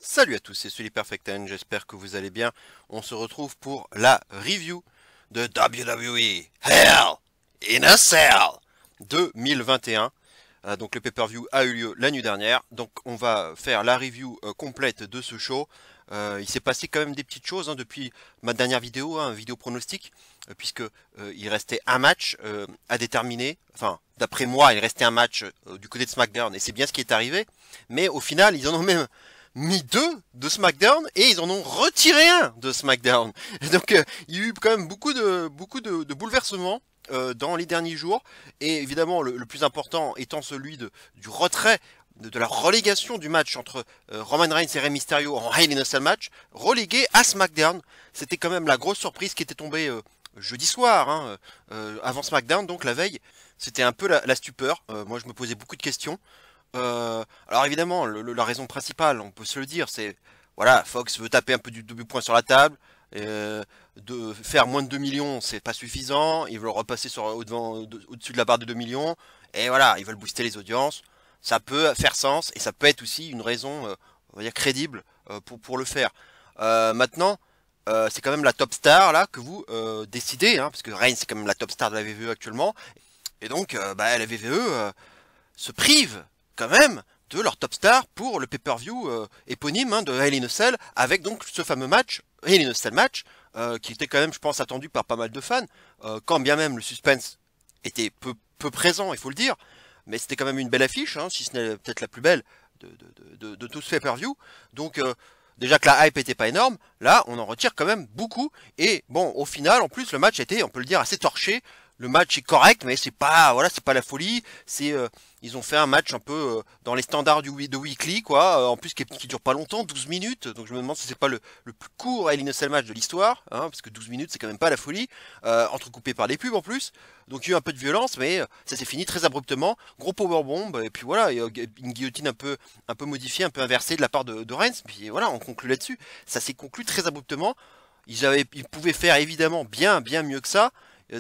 Salut à tous, c'est SullyPerfectN, j'espère que vous allez bien. On se retrouve pour la review de WWE Hell in a Cell 2021. Donc le pay-per-view a eu lieu la nuit dernière, donc on va faire la review complète de ce show. Il s'est passé quand même des petites choses depuis ma dernière vidéo, vidéo pronostic, puisque il restait un match à déterminer. Enfin, d'après moi, il restait un match du côté de SmackDown, et c'est bien ce qui est arrivé. Mais au final, ils en ont même mis deux de SmackDown et ils en ont retiré un de SmackDown. Et donc il y a eu quand même beaucoup de bouleversements dans les derniers jours. Et évidemment le plus important étant celui du retrait de la relégation du match entre Roman Reigns et Rey Mysterio en Hell in a Cell match, relégué à SmackDown. C'était quand même la grosse surprise qui était tombée jeudi soir, avant SmackDown, donc la veille. C'était un peu la stupeur. Moi je me posais beaucoup de questions. Alors évidemment, la raison principale, on peut se le dire, c'est voilà, Fox veut taper un peu du poing sur la table. De faire moins de 2 millions, c'est pas suffisant. Ils veulent repasser au-dessus de la barre de 2 millions. Et voilà, ils veulent booster les audiences. Ça peut faire sens et ça peut être aussi une raison, on va dire crédible pour le faire. Maintenant, c'est quand même la top star là que vous décidez, parce que Reigns c'est quand même la top star de la WWE actuellement. Et donc, la WWE se prive quand même de leur top star pour le pay-per-view éponyme de Hell in a Cell, avec donc ce fameux match, Hell in a Cell match, qui était quand même, je pense, attendu par pas mal de fans, quand bien même le suspense était peu présent, il faut le dire, mais c'était quand même une belle affiche, si ce n'est peut-être la plus belle de tout ce pay-per-view. Donc déjà que la hype était pas énorme, là on en retire quand même beaucoup, et bon, au final, en plus, le match était, on peut le dire, assez torché. Le match est correct, mais c'est pas, voilà, c'est pas la folie. Ils ont fait un match un peu dans les standards de Weekly, quoi. En plus, qui dure pas longtemps, 12 minutes. Donc je me demande si c'est pas le plus court Hell in a Cell match de l'histoire, parce que 12 minutes, c'est quand même pas la folie. Entrecoupé par des pubs en plus. Donc il y a eu un peu de violence, mais ça s'est fini très abruptement. Gros powerbomb, et puis voilà, une guillotine un peu modifiée, un peu inversée de la part de Reigns. Puis voilà, on conclut là-dessus. Ça s'est conclu très abruptement. Ils pouvaient faire évidemment bien mieux que ça.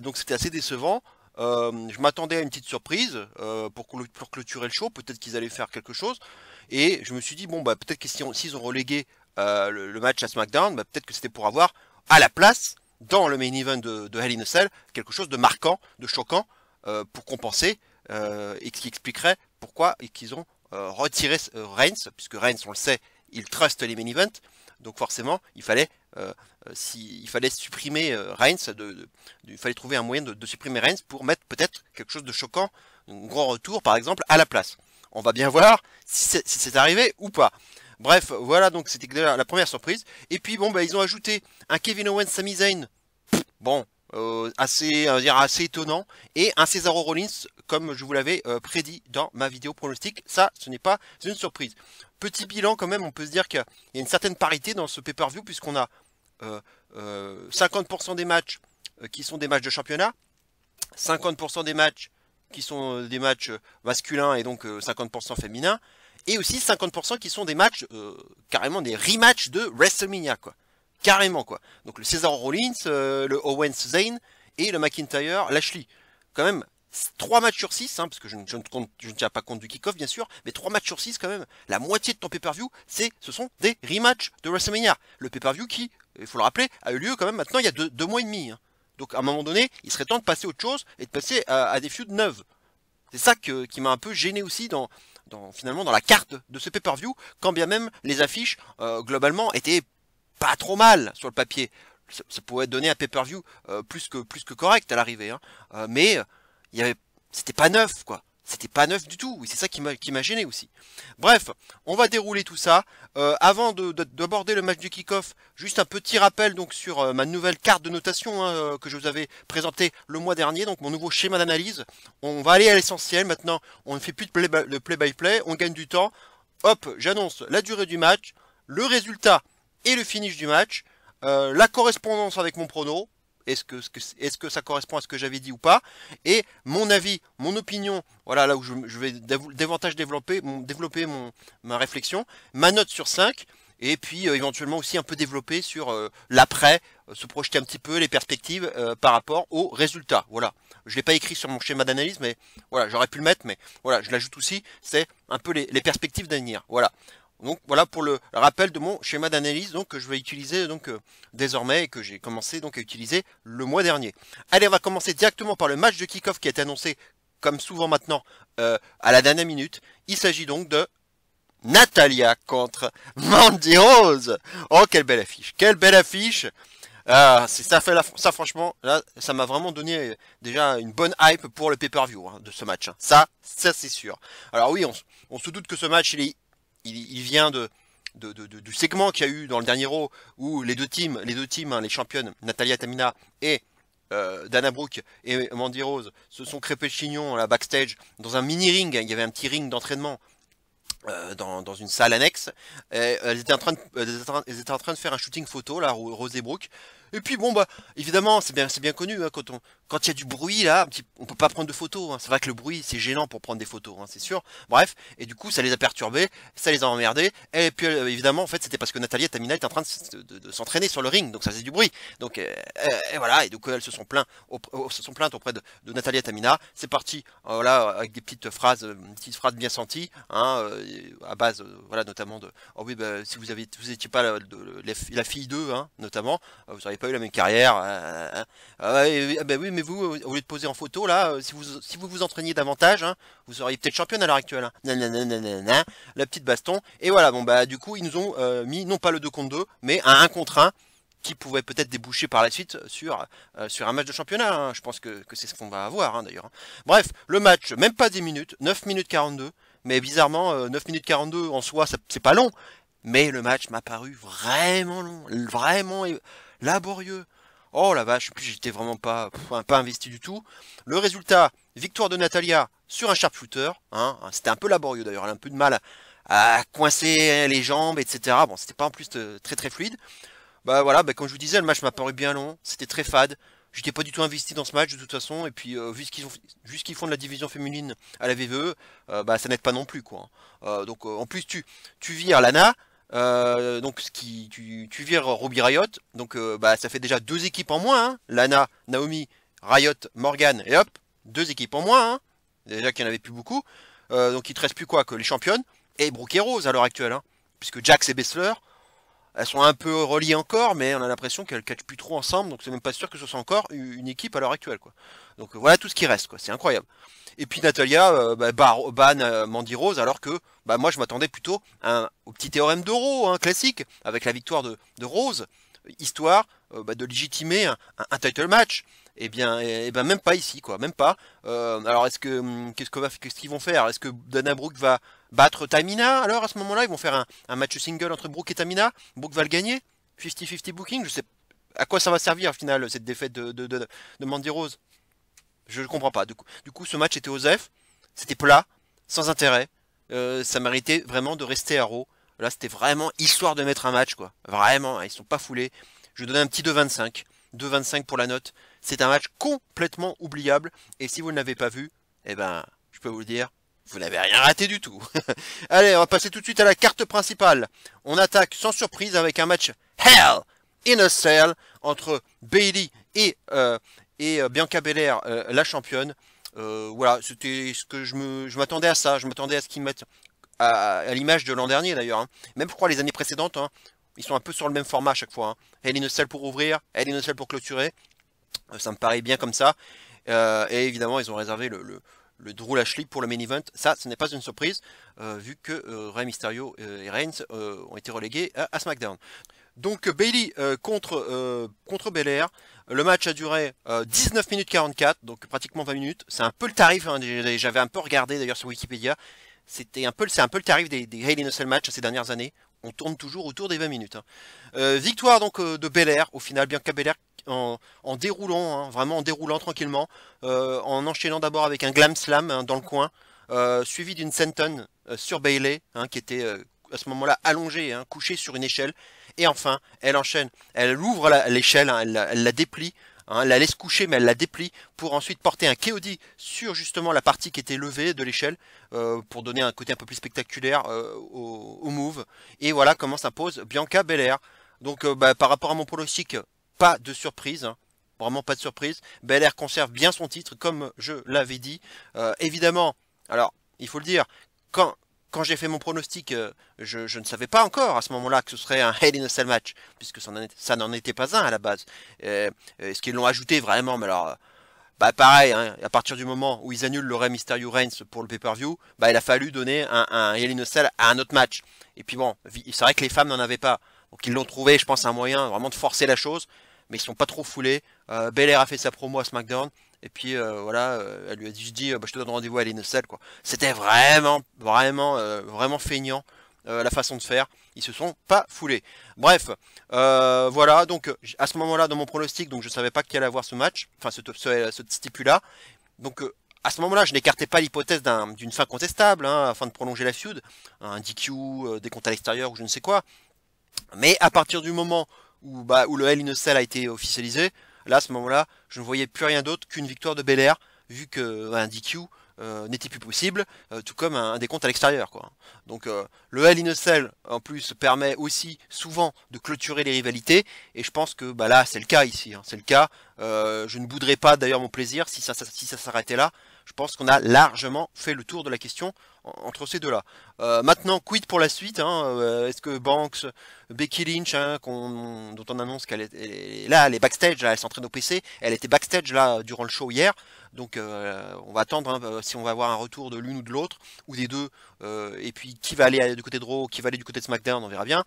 Donc c'était assez décevant. Je m'attendais à une petite surprise pour clôturer le show. Peut-être qu'ils allaient faire quelque chose. Et je me suis dit, bon, peut-être que s'ils ont relégué le match à SmackDown, peut-être que c'était pour avoir à la place, dans le main event de Hell in a Cell, quelque chose de marquant, de choquant, pour compenser, et qui expliquerait pourquoi et qu'ils ont retiré Reigns, puisque Reigns, on le sait, il trust les main events. Donc forcément, il fallait supprimer Reigns, il fallait trouver un moyen de supprimer Reigns pour mettre peut-être quelque chose de choquant, un grand retour par exemple, à la place. On va bien voir si c'est arrivé ou pas. Bref, voilà, donc c'était la première surprise. Et puis bon, ils ont ajouté un Kevin Owens, Sami Zayn, bon, assez, on va dire assez étonnant, et un Cesaro Rollins, comme je vous l'avais prédit dans ma vidéo pronostic. Ça, ce n'est pas une surprise. Petit bilan quand même, on peut se dire qu'il y a une certaine parité dans ce pay-per-view, puisqu'on a 50% des matchs qui sont des matchs de championnat, 50% des matchs qui sont des matchs masculins et donc 50% féminins, et aussi 50% qui sont des matchs carrément des rematchs de WrestleMania, quoi. Carrément, quoi. Donc le Cesaro Rollins, le Owens Zayn et le McIntyre Lashley. Quand même 3 matchs sur 6, parce que je ne tiens pas compte du kick-off bien sûr, mais 3 matchs sur 6 quand même, la moitié de ton pay-per-view, ce sont des rematchs de WrestleMania. Le pay-per-view qui, il faut le rappeler, a eu lieu quand même maintenant il y a 2 mois et demi. Donc à un moment donné, il serait temps de passer à autre chose et de passer à des feuds neuves. C'est ça qui m'a un peu gêné aussi finalement dans la carte de ce pay-per-view, quand bien même les affiches globalement étaient pas trop mal sur le papier. Ça pourrait donner un pay-per-view plus que correct à l'arrivée, mais c'était pas neuf, quoi. C'était pas neuf du tout. Oui, c'est ça qui m'a gêné aussi. Bref, on va dérouler tout ça. Avant d'aborder le match du kick-off, juste un petit rappel donc sur ma nouvelle carte de notation que je vous avais présentée le mois dernier, donc mon nouveau schéma d'analyse. On va aller à l'essentiel maintenant. On ne fait plus de play-by-play, on gagne du temps. Hop, j'annonce la durée du match, le résultat et le finish du match, la correspondance avec mon prono. Est-ce que ça correspond à ce que j'avais dit ou pas? Et mon avis, mon opinion, voilà là où je vais davantage développer ma réflexion, ma note sur 5, et puis éventuellement aussi un peu développer sur l'après, se projeter un petit peu les perspectives par rapport aux résultats. Voilà. Je ne l'ai pas écrit sur mon schéma d'analyse, mais voilà, j'aurais pu le mettre, mais voilà, je l'ajoute aussi, c'est un peu les perspectives d'avenir. Voilà. Donc voilà pour le rappel de mon schéma d'analyse donc que je vais utiliser donc désormais et que j'ai commencé donc à utiliser le mois dernier. Allez, on va commencer directement par le match de kick-off qui a été annoncé comme souvent maintenant à la dernière minute. Il s'agit donc de Natalya contre Mandy Rose. Oh, quelle belle affiche, quelle belle affiche. Ah, ça fait ça franchement, là, ça m'a vraiment donné déjà une bonne hype pour le pay-per-view hein, de ce match. Hein. Ça c'est sûr. Alors oui, on se doute que ce match il vient du segment qu'il y a eu dans le dernier Raw où les deux teams, hein, les championnes Natalya Tamina et Dana Brooke et Mandy Rose se sont crêpés le chignon là backstage dans un mini ring. Il y avait un petit ring d'entraînement dans une salle annexe. Elles étaient en train de faire un shooting photo là, Rose et Brooke. Et puis bon bah évidemment c'est bien connu hein, quand il y a du bruit là, on peut pas prendre de photos. Hein. C'est vrai que le bruit c'est gênant pour prendre des photos, hein, c'est sûr. Bref, et du coup ça les a perturbés, ça les a emmerdés. Et puis évidemment en fait c'était parce que Natalya et Tamina étaient en train de s'entraîner sur le ring, donc ça faisait du bruit. Donc et voilà, et donc elles se sont plaintes auprès de Natalya et Tamina. C'est parti, voilà avec des petites phrases bien senties, hein, à base voilà notamment de oh oui bah si vous étiez pas la fille d'eux, hein, notamment, vous n'auriez pas eu la même carrière. Bah oui, mais vous, au lieu de poser en photo, là, si vous entraîniez davantage, hein, vous seriez peut-être championne à l'heure actuelle. Hein. Nanana, la petite baston. Et voilà, bon bah du coup, ils nous ont mis non pas le 2 contre 2, mais un 1 contre 1 qui pouvait peut-être déboucher par la suite sur un match de championnat. Hein. Je pense que c'est ce qu'on va avoir hein, d'ailleurs. Hein. Bref, le match, même pas 10 minutes, 9 minutes 42. Mais bizarrement, 9 minutes 42 en soi, c'est pas long. Mais le match m'a paru vraiment long, vraiment laborieux. Oh la vache, puis j'étais vraiment pas investi du tout. Le résultat, victoire de Natalya sur un sharpshooter. Hein, c'était un peu laborieux d'ailleurs, elle a un peu de mal à coincer les jambes, etc. Bon, c'était pas en plus très fluide. Bah voilà, bah, comme je vous disais, le match m'a paru bien long, c'était très fade. J'étais pas du tout investi dans ce match de toute façon, et puis vu ce qu'ils font de la division féminine à la VVE, bah ça n'aide pas non plus quoi. Donc en plus tu vires Lana, donc tu vires Ruby Riot, donc bah ça fait déjà deux équipes en moins, hein. Lana, Naomi, Riot, Morgan, et hop, deux équipes en moins, hein. Déjà qu'il n'y en avait plus beaucoup. Donc il te reste plus quoi que les championnes, et Brooke et Rose à l'heure actuelle, hein. Puisque Jax et Bessler, elles sont un peu reliées encore, mais on a l'impression qu'elles catchent plus trop ensemble, donc c'est même pas sûr que ce soit encore une équipe à l'heure actuelle, quoi. Donc voilà tout ce qui reste, quoi. C'est incroyable. Et puis Natalya ban Mandy Rose, alors que bah moi je m'attendais plutôt au petit théorème d'Euro, hein, classique, avec la victoire de Rose, histoire de légitimer un title match. Eh bien, même pas ici, quoi, même pas. Alors qu'est-ce qu'ils vont faire? Est-ce que Dana Brooke va battre Tamina? Alors à ce moment-là, ils vont faire un match single entre Brooke et Tamina. Brooke va le gagner. 50-50 booking. Je sais à quoi ça va servir au final cette défaite de Mandy Rose. Je ne comprends pas. Du coup, ce match était osef. C'était plat, sans intérêt. Ça méritait vraiment de rester à Raw. Là, c'était vraiment histoire de mettre un match, quoi. Vraiment, ils sont pas foulés. Je donnais un petit 2,25. 2,25 pour la note. C'est un match complètement oubliable. Et si vous ne l'avez pas vu, eh ben, je peux vous le dire, vous n'avez rien raté du tout. Allez, on va passer tout de suite à la carte principale. On attaque sans surprise avec un match Hell in a Cell entre Bayley et Bianca Belair, la championne. Voilà, c'était ce que je m'attendais à ça. Je m'attendais à ce qu'ils mettent à l'image de l'an dernier d'ailleurs. Hein. Même je crois les années précédentes, hein, ils sont un peu sur le même format à chaque fois. Hein. Hell in a Cell pour ouvrir, Hell in a Cell pour clôturer. Ça me paraît bien comme ça. Et évidemment, ils ont réservé le Drew Lashley pour le main event. Ça, ce n'est pas une surprise, vu que Rey Mysterio et Reigns ont été relégués à SmackDown. Donc Bayley contre Belair. Le match a duré 19 minutes 44, donc pratiquement 20 minutes. C'est un peu le tarif, hein, j'avais un peu regardé d'ailleurs sur Wikipédia. C'est un peu le tarif des Hell in a Cell match ces dernières années. On tourne toujours autour des 20 minutes. Hein. Victoire donc de Belair, au final, Bianca Belair en déroulant, hein, vraiment en déroulant tranquillement, en enchaînant d'abord avec un Glam Slam hein, dans le coin, suivi d'une Senton sur Bayley, hein, qui était à ce moment-là allongée, hein, couchée sur une échelle. Et enfin, elle enchaîne, elle ouvre l'échelle, hein, elle la déplie, hein, elle la laisse coucher, mais elle la déplie pour ensuite porter un KOD sur justement la partie qui était levée de l'échelle pour donner un côté un peu plus spectaculaire au move. Et voilà comment s'impose Bianca Belair. Donc par rapport à mon pronostic, pas de surprise. Hein. Vraiment pas de surprise. Belair conserve bien son titre, comme je l'avais dit. Évidemment, alors, il faut le dire, quand quand j'ai fait mon pronostic, je ne savais pas encore à ce moment-là que ce serait un Hell in a Cell match, puisque ça n'en était pas un à la base. Est-ce qu'ils l'ont ajouté vraiment? Mais alors, bah pareil, hein, à partir du moment où ils annulent le Rey Mysterio Reigns pour le pay-per-view, bah il a fallu donner un Hell in a Cell à un autre match. Et puis bon, c'est vrai que les femmes n'en avaient pas. Donc ils l'ont trouvé, je pense, un moyen vraiment de forcer la chose, mais ils sont pas trop foulés. Belair a fait sa promo à SmackDown, et puis voilà, elle lui a dit, bah, je te donne rendez-vous à Hell in a Cell, quoi. C'était vraiment feignant la façon de faire. Ils se sont pas foulés. Bref, voilà, donc à ce moment-là, dans mon pronostic, donc je savais pas qui allait avoir ce match, enfin ce stipula. Donc à ce moment-là, je n'écartais pas l'hypothèse d'une fin contestable, hein, afin de prolonger la feud, un DQ, des comptes à l'extérieur ou je ne sais quoi. Mais à partir du moment où le Hell in a Cell a été officialisé, là à ce moment-là, je ne voyais plus rien d'autre qu'une victoire de Belair, vu que un DQ n'était plus possible, tout comme un décompte à l'extérieur, quoi. Donc le Hell in a Cell en plus permet aussi souvent de clôturer les rivalités, et je pense que bah là c'est le cas ici, hein, c'est le cas. Je ne bouderai pas d'ailleurs mon plaisir si ça s'arrêtait là. Je pense qu'on a largement fait le tour de la question entre ces deux-là. Maintenant, quid pour la suite, hein, est-ce que Banks, Becky Lynch, hein, dont on annonce qu'elle est là, elle est backstage, là, elle s'entraîne au PC, elle était backstage là durant le show hier, donc on va attendre hein, si on va avoir un retour de l'une ou de l'autre, ou des deux, et puis qui va aller du côté de Raw, qui va aller du côté de SmackDown, on verra bien.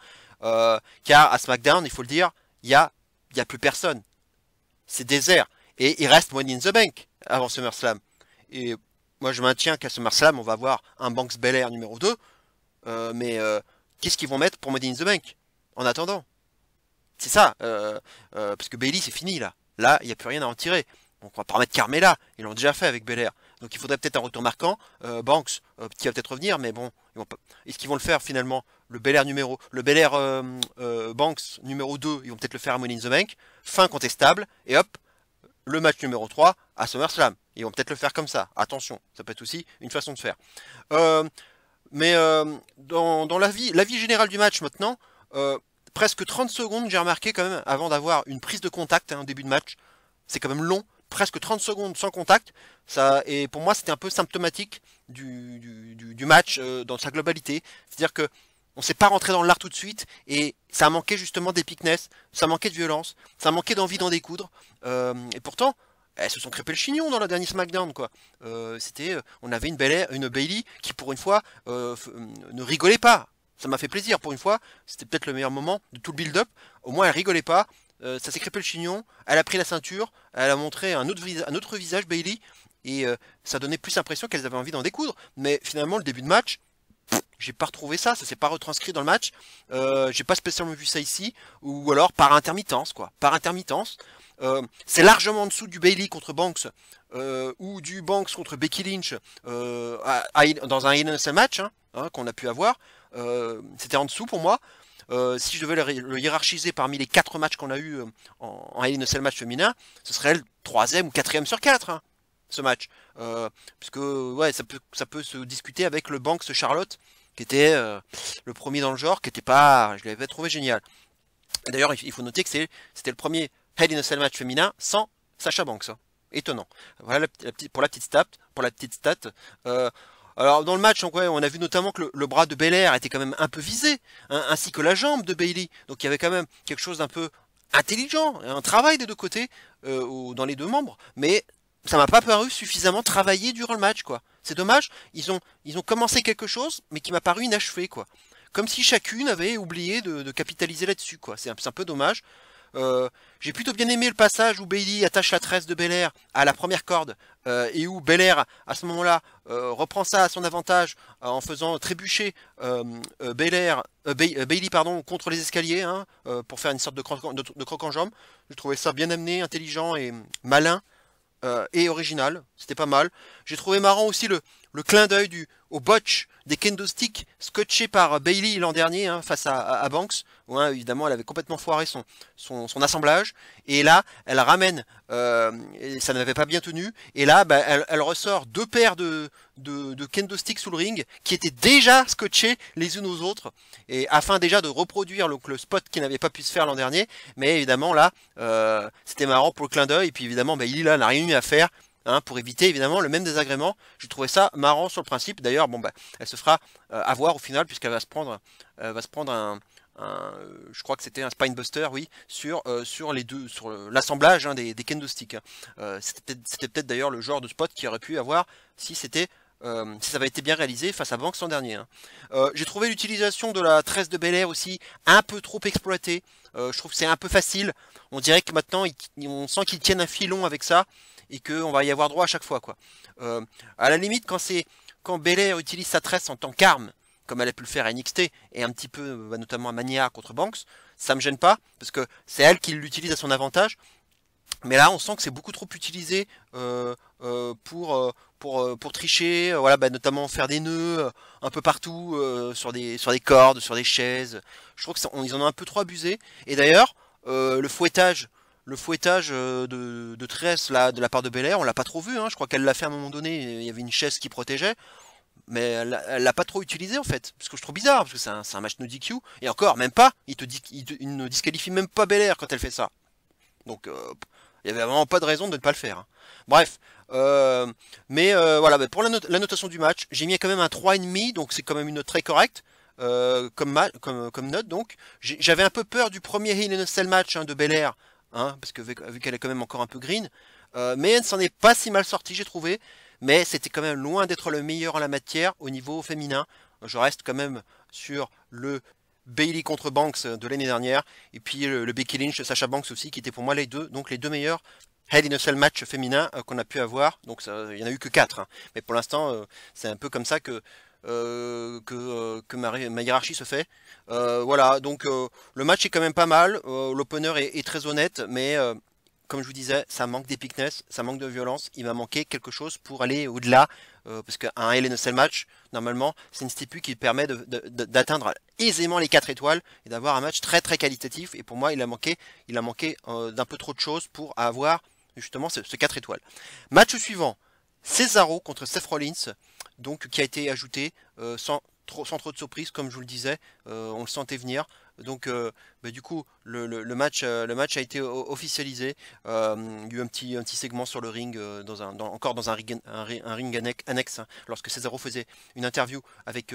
Car à SmackDown, il faut le dire, il y a plus personne. C'est désert. Et il reste Money in the Bank avant SummerSlam. Et moi je maintiens qu'à SummerSlam on va avoir un Banks Belair numéro 2. Mais qu'est-ce qu'ils vont mettre pour Money in the Bank en attendant? C'est ça. Parce que Bayley c'est fini là. Là il n'y a plus rien à en tirer. Donc on va pas remettre Carmella. Ils l'ont déjà fait avec Belair. Donc il faudrait peut-être un retour marquant. Banks qui va peut-être revenir. Mais bon, est-ce qu'ils vont le faire finalement? Le Belair Banks numéro 2, ils vont peut-être le faire à Money in the Bank. Fin contestable. Et hop, le match numéro 3 à SummerSlam. Ils vont peut-être le faire comme ça. Attention, ça peut être aussi une façon de faire. Mais dans la vie générale du match maintenant, presque 30 secondes j'ai remarqué quand même avant d'avoir une prise de contact en début de match. C'est quand même long, presque 30 secondes sans contact. Ça, et pour moi c'était un peu symptomatique du match dans sa globalité. C'est-à-dire que on s'est pas rentré dans l'art tout de suite et ça a manqué justement d'épicness, ça manquait de violence, ça manquait d'envie d'en découdre. Et pourtant, elles se sont crêpées le chignon dans la dernière SmackDown, quoi. On avait une Bayley qui pour une fois ne rigolait pas. Ça m'a fait plaisir pour une fois. C'était peut-être le meilleur moment de tout le build-up. Au moins elle rigolait pas. Ça s'est crêpé le chignon. Elle a pris la ceinture. Elle a montré un autre visage Bayley et ça donnait plus l'impression qu'elles avaient envie d'en découdre. Mais finalement le début de match, j'ai pas retrouvé ça, ça s'est pas retranscrit dans le match. J'ai pas spécialement vu ça ici, ou alors par intermittence, quoi. Par intermittence. C'est largement en dessous du Bayley contre Banks, ou du Banks contre Becky Lynch dans un Hell in a Cell match hein, qu'on a pu avoir. C'était en dessous pour moi. Si je devais le hiérarchiser parmi les 4 matchs qu'on a eu en Hell in a Cell match féminin, ce serait le 3e ou 4e sur 4. Hein, ce match. Puisque ouais, ça peut se discuter avec le Banks Charlotte, qui était le premier dans le genre, qui était pas. Je l'avais trouvé génial. D'ailleurs, il faut noter que c'était le premier Hell in a Cell match féminin sans Sasha Banks. Hein. Étonnant. Voilà pour la petite stat. Alors dans le match, on a vu notamment que le bras de Belair était quand même un peu visé, hein, ainsi que la jambe de Bayley. Donc il y avait quand même quelque chose d'un peu intelligent, un travail des deux côtés, dans les deux membres. Mais ça m'a pas paru suffisamment travaillé durant le match, quoi. C'est dommage, ils ont commencé quelque chose, mais qui m'a paru inachevé, quoi. Comme si chacune avait oublié de capitaliser là-dessus, quoi. C'est un peu dommage. J'ai plutôt bien aimé le passage où Bayley attache la tresse de Belair à la première corde et où Belair à ce moment-là reprend ça à son avantage en faisant trébucher Bayley contre les escaliers hein, pour faire une sorte de croc en jambe. J'ai trouvé ça bien amené, intelligent et malin et original. C'était pas mal. J'ai trouvé marrant aussi le clin d'œil au botch des kendo sticks scotchés par Bayley l'an dernier hein, face à Banks. Où, hein, évidemment, elle avait complètement foiré son assemblage. Et là, elle ramène, et ça n'avait pas bien tenu. Et là, bah, elle ressort 2 paires de kendo sticks sous le ring qui étaient déjà scotchés les unes aux autres. Et afin déjà de reproduire le spot qui n'avait pas pu se faire l'an dernier. Mais évidemment, là, c'était marrant pour le clin d'œil. Et puis évidemment, Bayley là n'a rien eu à faire. hein, pour éviter évidemment le même désagrément. J'ai trouvé ça marrant sur le principe. D'ailleurs, bon bah, elle se fera avoir au final puisqu'elle va se prendre je crois que c'était un Spinebuster, oui, sur les deux, sur l'assemblage hein, des kendo sticks. Hein. C'était peut-être d'ailleurs le genre de spot qui aurait pu avoir si si ça avait été bien réalisé face à Banks l'an dernier. Hein. J'ai trouvé l'utilisation de la tresse de Bel Air aussi un peu trop exploitée. Je trouve que c'est un peu facile. On dirait que maintenant, on sent qu'ils tiennent un filon avec ça et qu'on va y avoir droit à chaque fois. Quoi. À la limite, quand Bel Air utilise sa tresse en tant qu'arme, comme elle a pu le faire à NXT et un petit peu notamment à Mania contre Banks, ça me gêne pas parce que c'est elle qui l'utilise à son avantage. Mais là, on sent que c'est beaucoup trop utilisé pour tricher, voilà, bah, notamment faire des nœuds un peu partout sur des cordes, sur des chaises. Je trouve qu'ils en ont un peu trop abusé. Et d'ailleurs, le fouettage de tresse là, de la part de Bel Air, on l'a pas trop vu. Hein. Je crois qu'elle l'a fait à un moment donné. Il y avait une chaise qui protégeait. Mais elle l'a pas trop utilisé en fait, parce que je trouve bizarre, parce que c'est un match no DQ, et encore, même pas, il ne disqualifie même pas Bel Air quand elle fait ça. Donc, il y avait vraiment pas de raison de ne pas le faire. Hein. Bref, voilà, bah, pour la notation du match, j'ai mis quand même un 3,5, donc c'est quand même une note très correcte, comme note, donc. J'avais un peu peur du premier Hell in a Cell match hein, de Bel Air, hein, parce que vu qu'elle est quand même encore un peu green, mais elle ne s'en est pas si mal sortie, j'ai trouvé. Mais c'était quand même loin d'être le meilleur en la matière au niveau féminin. Je reste quand même sur le Bayley contre Banks de l'année dernière. Et puis le Becky Lynch, Sasha Banks aussi, qui étaient pour moi les deux meilleurs Hell in a Cell match féminin qu'on a pu avoir. Donc il n'y en a eu que 4. Hein. Mais pour l'instant, c'est un peu comme ça que ma hiérarchie se fait. Voilà, donc le match est quand même pas mal. L'opener est très honnête, mais comme je vous disais, ça manque d'epicness, ça manque de violence. Il m'a manqué quelque chose pour aller au-delà. Parce qu'un Hell in a Cell match, normalement, c'est une stipu qui permet d'atteindre aisément les 4 étoiles et d'avoir un match très très qualitatif. Et pour moi, il a manqué d'un peu trop de choses pour avoir justement ce 4 étoiles. Match suivant, Cesaro contre Seth Rollins, donc qui a été ajouté sans trop de surprise, comme je vous le disais, on le sentait venir. Donc, bah, du coup, le match a été officialisé. Il y a eu un petit segment sur le ring, encore dans un ring annexe, hein, lorsque Cesaro faisait une interview avec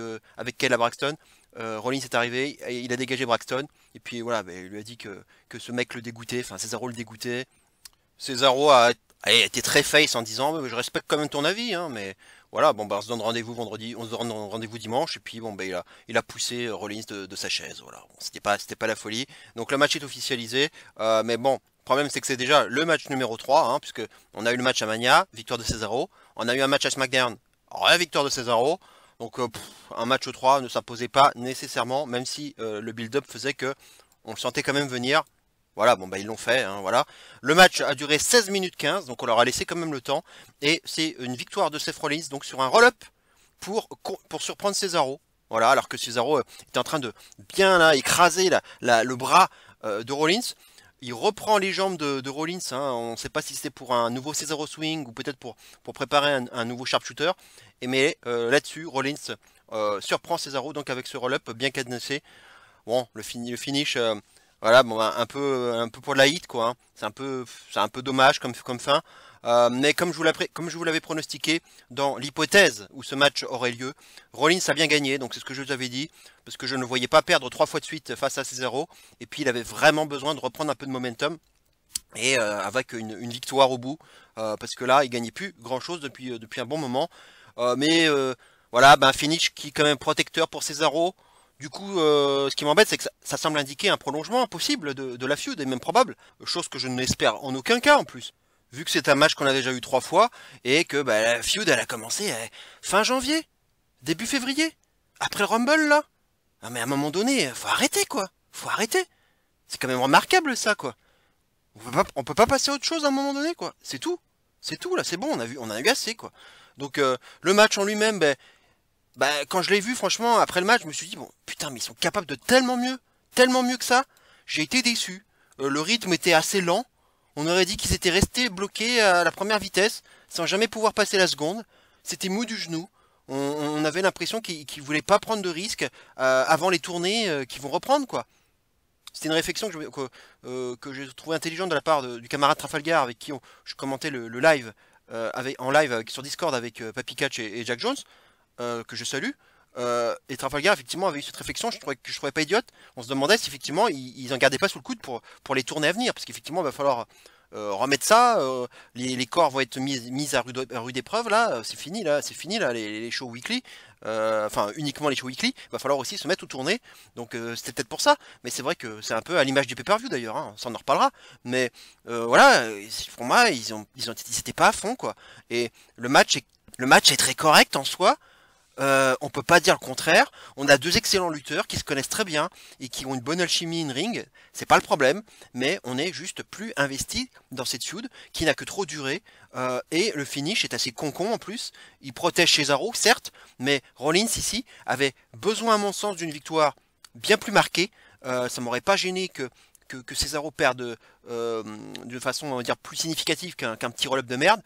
Kayla Braxton. Rollins est arrivé, il a dégagé Braxton, et puis voilà, bah, il lui a dit que ce mec le dégoûtait, enfin Cesaro le dégoûtait. Cesaro a été très face en disant je respecte quand même ton avis, hein, mais voilà, bon bah on se donne rendez-vous vendredi, on se donne rendez-vous dimanche, et puis bon bah il a poussé Rollins de sa chaise, voilà. Bon, c'était pas la folie. Donc le match est officialisé, mais bon, le problème c'est que c'est déjà le match numéro 3, hein, puisque on a eu le match à Mania, victoire de Cesaro, on a eu un match à SmackDown, victoire de Cesaro. Donc un match 3 ne s'imposait pas nécessairement, même si le build-up faisait que on le sentait quand même venir. Voilà, bon bah ils l'ont fait, hein, voilà. Le match a duré 16 minutes 15, donc on leur a laissé quand même le temps. Et c'est une victoire de Seth Rollins, donc sur un roll-up pour surprendre Cesaro. Voilà, alors que Cesaro était en train de bien là, écraser le bras de Rollins. Il reprend les jambes de Rollins, hein, on ne sait pas si c'était pour un nouveau Cesaro Swing ou peut-être pour préparer un nouveau sharpshooter. Mais là-dessus, Rollins surprend Cesaro donc avec ce roll-up bien cadenassé. Bon, le finish... voilà, bon, un peu pour la hit, quoi. Hein. C'est un peu dommage comme fin. Mais comme je vous l'avais pronostiqué, dans l'hypothèse où ce match aurait lieu, Rollins a bien gagné, donc c'est ce que je vous avais dit, parce que je ne le voyais pas perdre 3 fois de suite face à Cesaro, et puis il avait vraiment besoin de reprendre un peu de momentum, et avec une victoire au bout, parce que là, il gagnait plus grand chose depuis un bon moment. Mais voilà, un finish qui est quand même protecteur pour Cesaro. Du coup, ce qui m'embête, c'est que ça semble indiquer un prolongement possible de la feud, et même probable, chose que je n'espère en aucun cas en plus. Vu que c'est un match qu'on a déjà eu 3 fois, et que la feud elle a commencé fin janvier, début février, après le Rumble là. Ah mais à un moment donné, faut arrêter quoi, faut arrêter. C'est quand même remarquable ça quoi. On peut pas passer à autre chose à un moment donné quoi, c'est tout là, c'est bon, on a eu assez quoi. Donc le match en lui-même, quand je l'ai vu, franchement, après le match, je me suis dit, bon, putain, mais ils sont capables de tellement mieux que ça. J'ai été déçu. Le rythme était assez lent. On aurait dit qu'ils étaient restés bloqués à la première vitesse, sans jamais pouvoir passer la seconde. C'était mou du genou. On avait l'impression qu'ils voulaient pas prendre de risques avant les tournées qui vont reprendre, quoi. C'était une réflexion que j'ai trouvée intelligente de la part du camarade Trafalgar avec qui je commentais le live en live sur Discord avec Papy Catch et Jack Jones, que je salue. Et Trafalgar effectivement avait eu cette réflexion que je trouvais pas idiote. On se demandait si effectivement ils en gardaient pas sous le coude pour les tournées à venir, parce qu'effectivement il va falloir remettre ça. Les corps vont être mis à rude épreuve là. C'est fini là, les shows weekly. Enfin uniquement les shows weekly. Il va falloir aussi se mettre aux tournées. Donc c'était peut-être pour ça. Mais c'est vrai que c'est un peu à l'image du pay-per-view d'ailleurs. Hein, ça on en reparlera. Mais voilà, pour moi ils étaient pas à fond quoi. Et le match est très correct en soi. On peut pas dire le contraire. On a deux excellents lutteurs qui se connaissent très bien et qui ont une bonne alchimie in ring. C'est pas le problème, mais on est juste plus investi dans cette feud qui n'a que trop duré. Et le finish est assez con en plus. Il protège Cesaro, certes, mais Rollins ici avait besoin à mon sens d'une victoire bien plus marquée. Ça m'aurait pas gêné que Cesaro perde de façon on va dire plus significative qu'un petit roll-up de merde.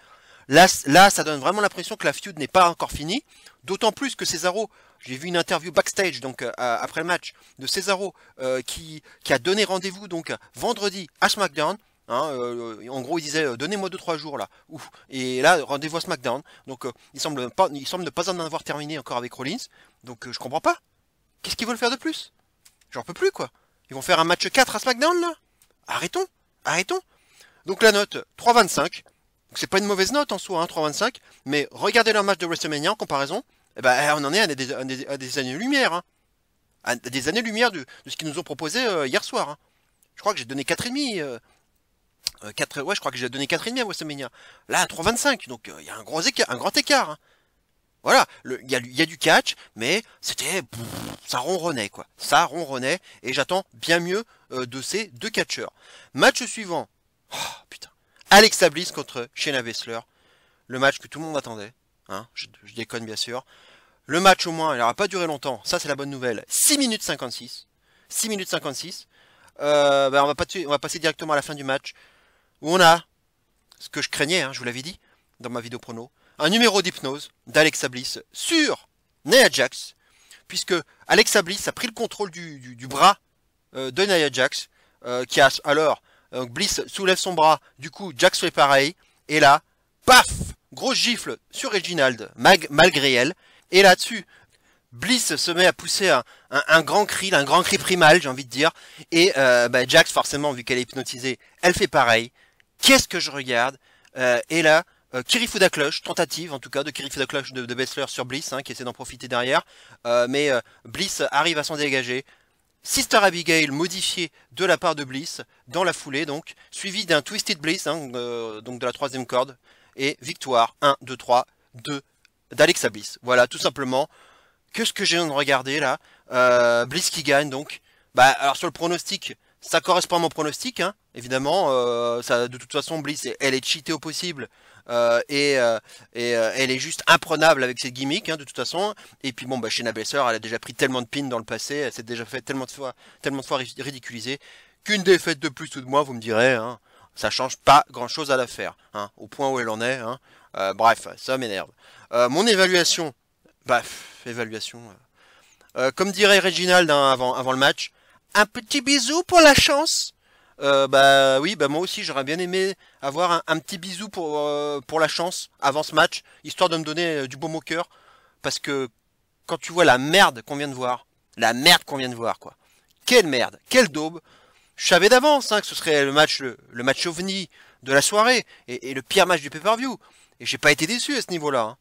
Là, ça donne vraiment l'impression que la feud n'est pas encore finie. D'autant plus que Cesaro, j'ai vu une interview backstage donc après le match de Cesaro qui a donné rendez-vous donc vendredi à SmackDown. Hein, en gros, il disait donnez-moi 2-3 jours là. Ouf. Et là, rendez-vous à SmackDown. Donc il semble ne pas en avoir terminé encore avec Rollins. Donc je comprends pas. Qu'est-ce qu'ils veulent faire de plus? J'en peux plus quoi. Ils vont faire un match 4 à SmackDown là? Arrêtons. Donc la note 3,25. C'est pas une mauvaise note en soi, hein, 3,25, mais regardez leur match de WrestleMania en comparaison, eh ben, on en est à des années-lumière, hein. À des années-lumière de ce qu'ils nous ont proposé hier soir. Hein. Je crois que j'ai donné 4,5, ouais, je crois que j'ai donné 4,5 à WrestleMania. Là, 3,25, donc il y a un grand écart. Hein. Voilà, il y a du catch, mais ça ronronnait quoi. Ça ronronnait, et j'attends bien mieux de ces deux catcheurs. Match suivant. Oh, putain. Alexa Bliss contre Shayna Baszler. Le match que tout le monde attendait. Hein, je déconne bien sûr. Le match au moins, il n'aura pas duré longtemps. Ça c'est la bonne nouvelle. 6 minutes 56. 6 minutes 56. On va passer directement à la fin du match. Où on a ce que je craignais, hein, je vous l'avais dit dans ma vidéo prono. Un numéro d'hypnose d'Alexa Bliss sur Nia Jax. Puisque Alexa Bliss a pris le contrôle du bras de Nia Jax. Qui a alors... Bliss soulève son bras, du coup Jax fait pareil, et là, paf, grosse gifle sur Reginald, malgré elle, et là-dessus, Bliss se met à pousser un grand cri primal, j'ai envie de dire, et Jax forcément, vu qu'elle est hypnotisée, elle fait pareil. Qu'est-ce que je regarde? Et là, Kirifuda Clutch, tentative en tout cas de Kirifuda Clutch de Baszler sur Bliss, hein, qui essaie d'en profiter derrière, mais Bliss arrive à s'en dégager. Sister Abigail modifié de la part de Bliss dans la foulée donc, suivi d'un Twisted Bliss, hein, donc de la troisième corde, et victoire 1, 2, 3 d'Alexa Bliss. Voilà, tout simplement. Qu'est-ce que j'ai de regarder là? Bliss qui gagne donc. Bah alors sur le pronostic, ça correspond à mon pronostic, hein, évidemment. De toute façon, Bliss, elle est cheatée au possible. Et elle est juste imprenable avec cette gimmick, hein, de toute façon. Et puis bon, Shayna Baszler, elle a déjà pris tellement de pins dans le passé, elle s'est déjà fait tellement de fois ridiculisée, qu'une défaite de plus ou de moins, vous me direz, hein, ça change pas grand chose à l'affaire, hein, au point où elle en est. Hein. Bref, ça m'énerve. Mon évaluation, comme dirait Reginald hein, avant le match, un petit bisou pour la chance. Oui, moi aussi j'aurais bien aimé avoir un petit bisou pour la chance avant ce match, histoire de me donner du baume au cœur, parce que quand tu vois la merde qu'on vient de voir, quoi, quelle merde, quelle daube, je savais d'avance hein, que ce serait le match ovni de la soirée, et le pire match du pay-per-view, et j'ai pas été déçu à ce niveau-là,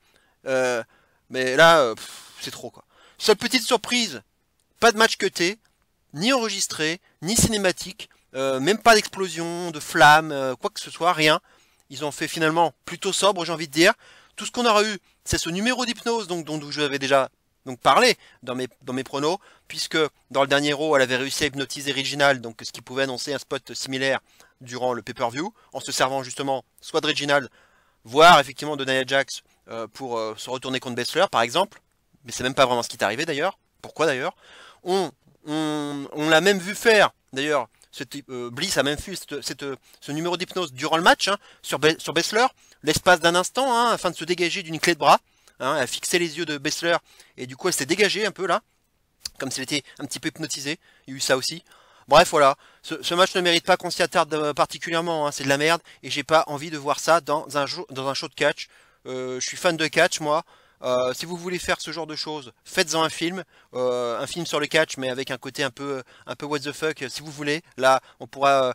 hein. Mais là, c'est trop quoi. Seule petite surprise, pas de match cuté, ni enregistré, ni cinématique, même pas d'explosion, de flammes, quoi que ce soit, rien. Ils ont fait finalement plutôt sobre, j'ai envie de dire. Tout ce qu'on aura eu, c'est ce numéro d'hypnose dont je avais déjà parlé dans mes pronos, puisque dans le dernier Raw, elle avait réussi à hypnotiser Reginald, donc ce qui pouvait annoncer un spot similaire durant le pay-per-view, en se servant justement soit de Reginald, voire effectivement de Nia Jax pour se retourner contre Baszler, par exemple. Mais c'est même pas vraiment ce qui est arrivé d'ailleurs. Pourquoi d'ailleurs? On l'a même vu faire, d'ailleurs. Bliss a même fait ce numéro d'hypnose durant le match hein, sur Baszler, l'espace d'un instant, hein, afin de se dégager d'une clé de bras. Hein, elle a fixé les yeux de Baszler et du coup elle s'est dégagée un peu là, comme si elle était un petit peu hypnotisée. Il y a eu ça aussi. Bref, voilà. Ce match ne mérite pas qu'on s'y attarde particulièrement, hein. C'est de la merde et j'ai pas envie de voir ça dans un show de catch. Je suis fan de catch, moi. Si vous voulez faire ce genre de choses, faites-en un film sur le catch, mais avec un côté un peu what the fuck, si vous voulez. Là, on pourra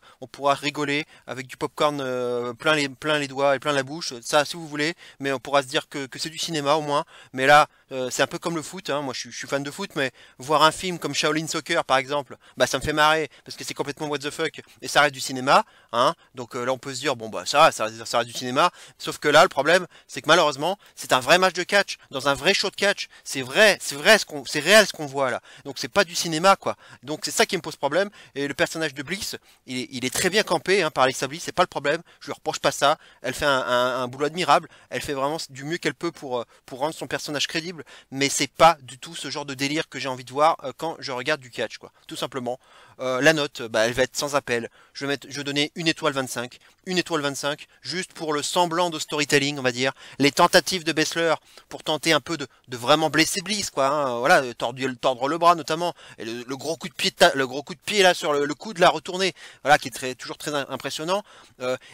rigoler avec du popcorn plein les doigts et plein la bouche. Ça, si vous voulez, mais on pourra se dire que c'est du cinéma au moins. Mais là, c'est un peu comme le foot, hein. Moi, je suis fan de foot, mais voir un film comme Shaolin Soccer, par exemple, bah ça me fait marrer parce que c'est complètement what the fuck et ça reste du cinéma, hein. Donc là, on peut se dire bon bah ça reste du cinéma. Sauf que là, le problème, c'est que malheureusement, c'est un vrai match de catch dans un vrai show de catch. C'est réel ce qu'on voit là. Donc c'est pas du cinéma quoi. Donc c'est ça qui me pose problème. Et le personnage de Bliss, il est très bien campé hein, par Alexa Bliss, c'est pas le problème. Je lui reproche pas ça. Elle fait un boulot admirable. Elle fait vraiment du mieux qu'elle peut pour rendre son personnage crédible. Mais c'est pas du tout ce genre de délire que j'ai envie de voir quand je regarde du catch quoi. Tout simplement. La note, bah, elle va être sans appel. Je vais donner 1 étoile 25. 1 étoile 25, juste pour le semblant de storytelling, on va dire. Les tentatives de Bessler pour tenter un peu de vraiment blesser Bliss, quoi. Hein. Voilà, tordre le bras notamment. Et le gros coup de pied, là sur le coude, la retournée. Voilà, qui est toujours très impressionnant.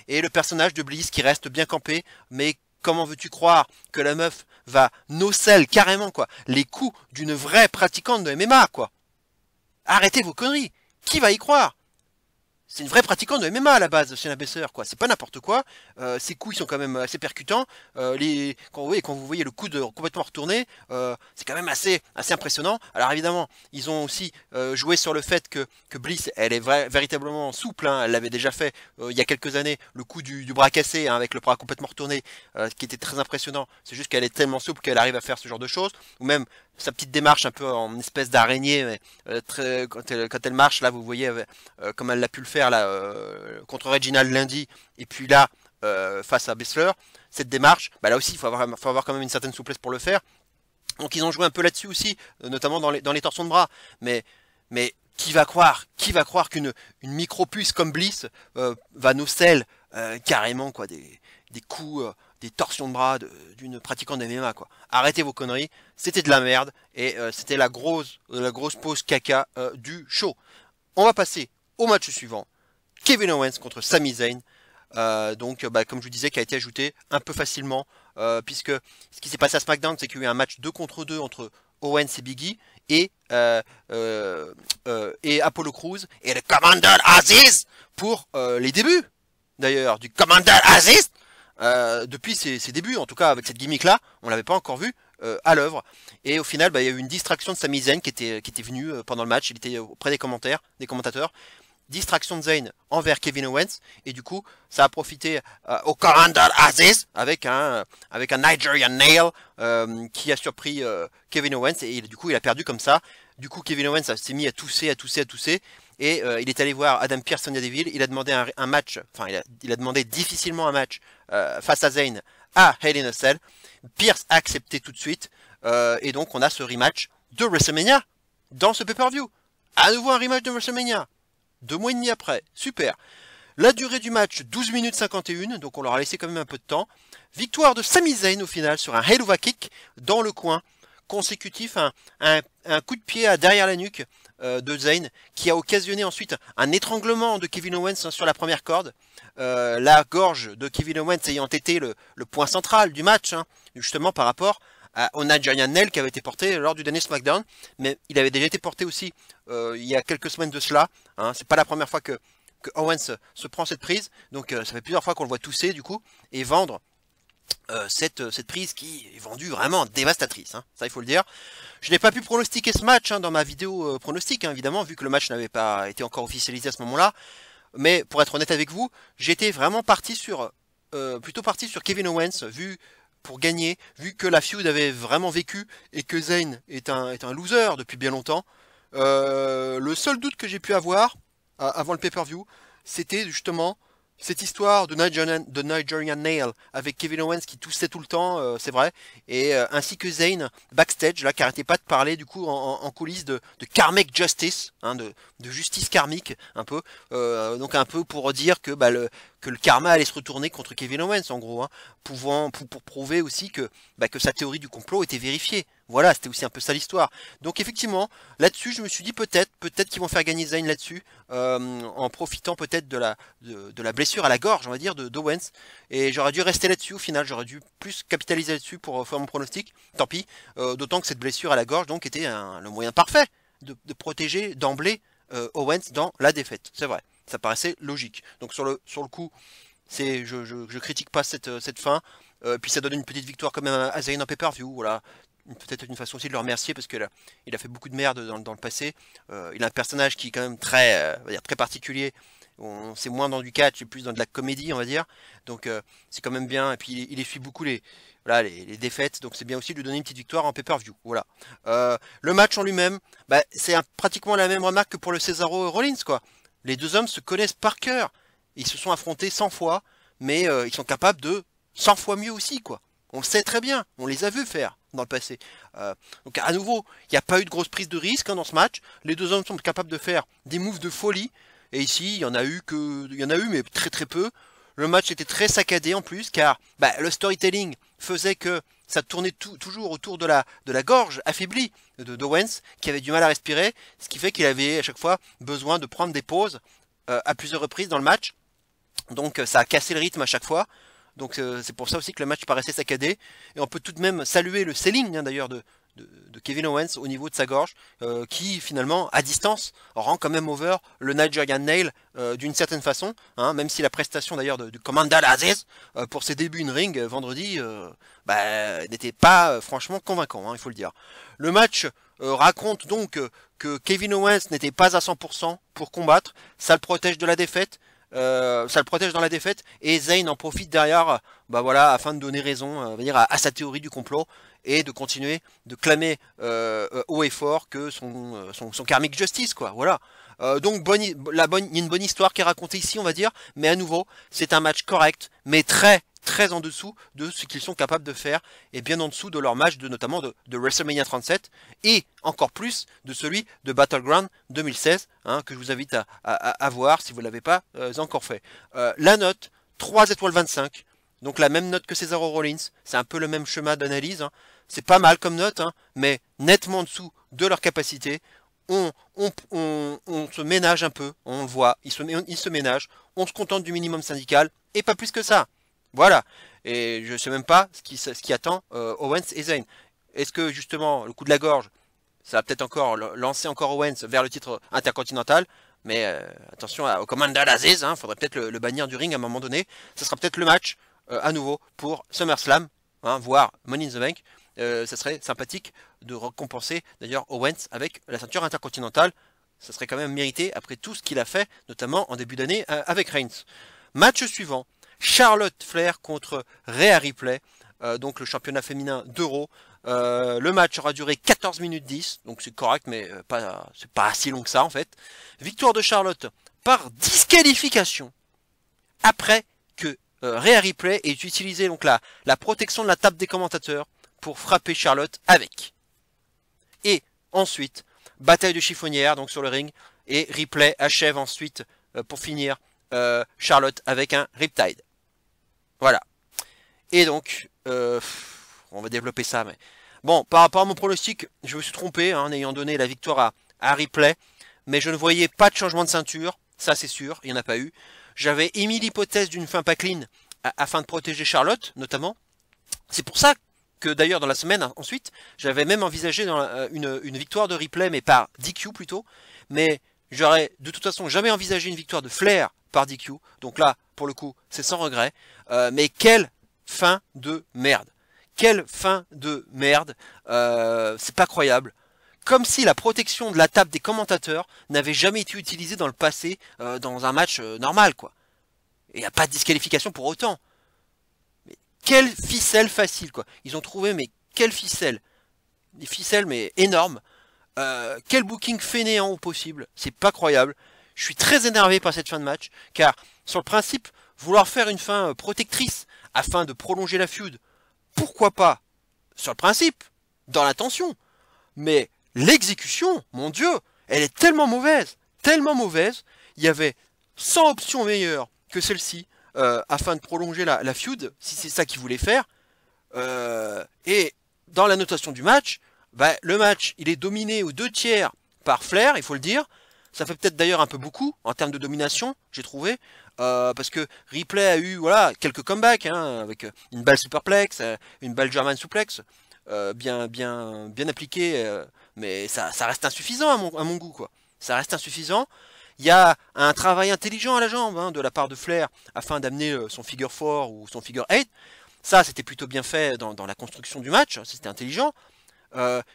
Et le personnage de Bliss qui reste bien campé, mais comment veux-tu croire que la meuf va nocelle carrément, quoi, les coups d'une vraie pratiquante de MMA, quoi. Arrêtez vos conneries. Qui va y croire? C'est une vraie pratiquante de MMA à la base, Shayna Baszler, quoi. C'est pas n'importe quoi. Ses coups, ils sont quand même assez percutants. Quand vous voyez le coup complètement retourné, c'est quand même assez impressionnant. Alors évidemment, ils ont aussi joué sur le fait que Bliss, elle est véritablement souple. Hein. Elle l'avait déjà fait il y a quelques années, le coup du bras cassé, hein, avec le bras complètement retourné, qui était très impressionnant. C'est juste qu'elle est tellement souple qu'elle arrive à faire ce genre de choses. Ou même sa petite démarche un peu en espèce d'araignée, quand elle marche, là vous voyez comme elle l'a pu le faire là contre Reginald lundi, et puis là face à Bessler, cette démarche, bah là aussi il faut avoir quand même une certaine souplesse pour le faire. Donc ils ont joué un peu là-dessus aussi, notamment dans les torsions de bras, mais qui va croire qu'une micro-puce comme Bliss va nous sell carrément quoi des coups des torsions de bras d'une pratiquante de MMA quoi. Arrêtez vos conneries, c'était de la merde et c'était la grosse pause caca du show. On va passer au match suivant. Kevin Owens contre Sami Zayn. Donc comme je vous disais, qui a été ajouté un peu facilement puisque ce qui s'est passé à SmackDown, c'est qu'il y a eu un match 2 contre 2 entre Owens et Big E et Apollo Crews et le Commander Aziz pour les débuts d'ailleurs du Commander Aziz. Depuis ses débuts, en tout cas avec cette gimmick là, on l'avait pas encore vu à l'œuvre. Et au final, il y a eu une distraction de Sami Zayn qui était venu pendant le match. Il était auprès des commentateurs. Distraction de Zayn envers Kevin Owens, et du coup ça a profité au Commander Aziz avec un Nigerian Nail qui a surpris Kevin Owens, et du coup il a perdu comme ça. Du coup Kevin Owens s'est mis à tousser et il est allé voir Adam Pearce, Sonya Deville. Il a demandé un match, enfin il a demandé difficilement un match face à Zayn à Hell in a Cell. Pearce a accepté tout de suite et donc on a ce rematch de WrestleMania dans ce pay-per-view. À nouveau un rematch de WrestleMania 2 mois et demi après, super. La durée du match, 12 minutes 51, donc on leur a laissé quand même un peu de temps. Victoire de Sami Zayn au final sur un Helluva Kick dans le coin, consécutif à un coup de pied derrière la nuque de Zayn, qui a occasionné ensuite un étranglement de Kevin Owens sur la première corde. La gorge de Kevin Owens ayant été le point central du match, hein, justement par rapport au Nigerian Nail qui avait été porté lors du dernier SmackDown, mais il avait déjà été porté aussi il y a quelques semaines de cela. Hein, c'est pas la première fois que Owens se prend cette prise, donc ça fait plusieurs fois qu'on le voit tousser du coup et vendre cette prise qui est vendue vraiment dévastatrice. Hein, ça il faut le dire. Je n'ai pas pu pronostiquer ce match dans ma vidéo pronostic, hein, évidemment, vu que le match n'avait pas été encore officialisé à ce moment-là. Mais pour être honnête avec vous, j'étais vraiment plutôt parti sur Kevin Owens, pour gagner, vu que la feud avait vraiment vécu et que Zayn est un loser depuis bien longtemps. Le seul doute que j'ai pu avoir avant le pay-per-view, c'était justement cette histoire de Nigerian Nail avec Kevin Owens qui toussait tout le temps, c'est vrai, et ainsi que Zayn backstage là qui arrêtait pas de parler du coup en coulisses de karmic justice, hein, de justice karmique un peu, donc un peu pour dire que que le karma allait se retourner contre Kevin Owens en gros, hein, pour prouver aussi que sa théorie du complot était vérifiée. Voilà, c'était aussi un peu ça l'histoire. Donc effectivement, là-dessus, je me suis dit peut-être qu'ils vont faire gagner Zayn là-dessus, en profitant peut-être de la blessure à la gorge, on va dire, d'Owens. Et j'aurais dû rester là-dessus au final, j'aurais dû plus capitaliser là-dessus pour faire mon pronostic. Tant pis, d'autant que cette blessure à la gorge donc était le moyen parfait de protéger d'emblée Owens dans la défaite. C'est vrai, ça paraissait logique. Donc sur le coup, je critique pas cette fin. Puis ça donne une petite victoire quand même à Zayn en pay-per-view, voilà. Peut-être une façon aussi de le remercier parce qu'il a fait beaucoup de merde dans le passé. Il a un personnage qui est quand même très particulier. C'est moins dans du catch et plus dans de la comédie, on va dire. Donc c'est quand même bien. Et puis il essuie beaucoup les défaites. Donc c'est bien aussi de lui donner une petite victoire en pay-per-view. Voilà. Le match en lui-même, c'est pratiquement la même remarque que pour le Cesaro Rollins, quoi. Les deux hommes se connaissent par cœur. Ils se sont affrontés 100 fois, mais ils sont capables de 100 fois mieux aussi, quoi. On le sait très bien, on les a vus faire dans le passé. Donc à nouveau, il n'y a pas eu de grosse prise de risque dans ce match. Les deux hommes sont capables de faire des moves de folie. Et ici, il y en a eu mais très très peu. Le match était très saccadé en plus, car le storytelling faisait que ça tournait toujours autour de la gorge affaiblie d'Owens, qui avait du mal à respirer, ce qui fait qu'il avait à chaque fois besoin de prendre des pauses à plusieurs reprises dans le match. Donc ça a cassé le rythme à chaque fois. Donc c'est pour ça aussi que le match paraissait saccadé. Et on peut tout de même saluer le selling d'ailleurs de Kevin Owens au niveau de sa gorge, qui finalement, à distance, rend quand même over le Nigerian Nail d'une certaine façon, hein, même si la prestation d'ailleurs de Commander Aziz pour ses débuts in ring vendredi n'était pas franchement convaincant, hein, il faut le dire. Le match raconte donc que Kevin Owens n'était pas à 100% pour combattre, ça le protège de la défaite. Ça le protège dans la défaite et Zayn en profite derrière afin de donner raison à sa théorie du complot et de continuer de clamer haut et fort que son karmic justice, quoi. Voilà. Donc il y a une bonne histoire qui est racontée ici, on va dire, mais à nouveau c'est un match correct mais très très en dessous de ce qu'ils sont capables de faire et bien en dessous de leur match notamment de WrestleMania 37 et encore plus de celui de Battleground 2016, hein, que je vous invite à voir si vous ne l'avez pas encore fait. La note 3 étoiles 25, donc la même note que Cesaro Rollins, c'est un peu le même schéma d'analyse, hein. C'est pas mal comme note, hein, mais nettement en dessous de leur capacité. On se ménage un peu, on le voit, ils se ménagent, on se contente du minimum syndical et pas plus que ça. Voilà, et je sais même pas ce qui attend Owens et Zayn. Est-ce que justement le coup de la gorge, ça va peut-être encore lancer encore Owens vers le titre intercontinental, mais attention au Commander Aziz, hein, faudrait peut-être le bannir du ring à un moment donné. Ça sera peut-être le match à nouveau pour SummerSlam, hein, voire Money in the Bank. Ça serait sympathique de récompenser d'ailleurs Owens avec la ceinture intercontinentale. Ça serait quand même mérité après tout ce qu'il a fait, notamment en début d'année avec Reigns. Match suivant. Charlotte Flair contre Rhea Ripley, donc le championnat féminin d'Euro. Le match aura duré 14 minutes 10, donc c'est correct, mais c'est pas si long que ça en fait. Victoire de Charlotte par disqualification, après que Rhea Ripley ait utilisé donc la protection de la table des commentateurs pour frapper Charlotte avec. Et ensuite, bataille de chiffonnière donc sur le ring, et Ripley achève ensuite, pour finir, Charlotte avec un Riptide. Voilà. Et donc, on va développer ça. Mais bon, par rapport à mon pronostic, je me suis trompé en ayant donné la victoire à Ripley. Mais je ne voyais pas de changement de ceinture. Ça, c'est sûr. Il n'y en a pas eu. J'avais émis l'hypothèse d'une fin pas clean afin de protéger Charlotte, notamment. C'est pour ça que d'ailleurs, dans la semaine ensuite, j'avais même envisagé une victoire de Ripley, mais par DQ plutôt. Mais j'aurais de toute façon jamais envisagé une victoire de Flair par DQ. Donc là, pour le coup, c'est sans regret. Mais quelle fin de merde. Quelle fin de merde. C'est pas croyable. Comme si la protection de la table des commentateurs n'avait jamais été utilisée dans le passé dans un match normal, quoi. Et il n'y a pas de disqualification pour autant. Mais quelle ficelle facile, quoi. Ils ont trouvé, mais quelle ficelle. Des ficelles, mais énormes. Quel booking fainéant au possible. C'est pas croyable. Je suis très énervé par cette fin de match, car sur le principe, vouloir faire une fin protectrice afin de prolonger la feud, pourquoi pas? Sur le principe, dans l'intention. Mais l'exécution, mon Dieu, elle est tellement mauvaise, il y avait 100 options meilleures que celle-ci. afin de prolonger la feud, si c'est ça qu'il voulait faire. Et dans la notation du match, bah, le match il est dominé aux 2/3 par Flair, il faut le dire. Ça fait peut-être d'ailleurs un peu beaucoup en termes de domination, j'ai trouvé. Parce que Ripley a eu voilà, quelques comebacks, hein, avec une balle superplex, une balle German suplex, bien appliquée, mais ça reste insuffisant à mon goût, quoi. Ça reste insuffisant. Il y a un travail intelligent à la jambe, hein, de la part de Flair afin d'amener son figure 4 ou son figure 8. Ça, c'était plutôt bien fait dans la construction du match, c'était intelligent.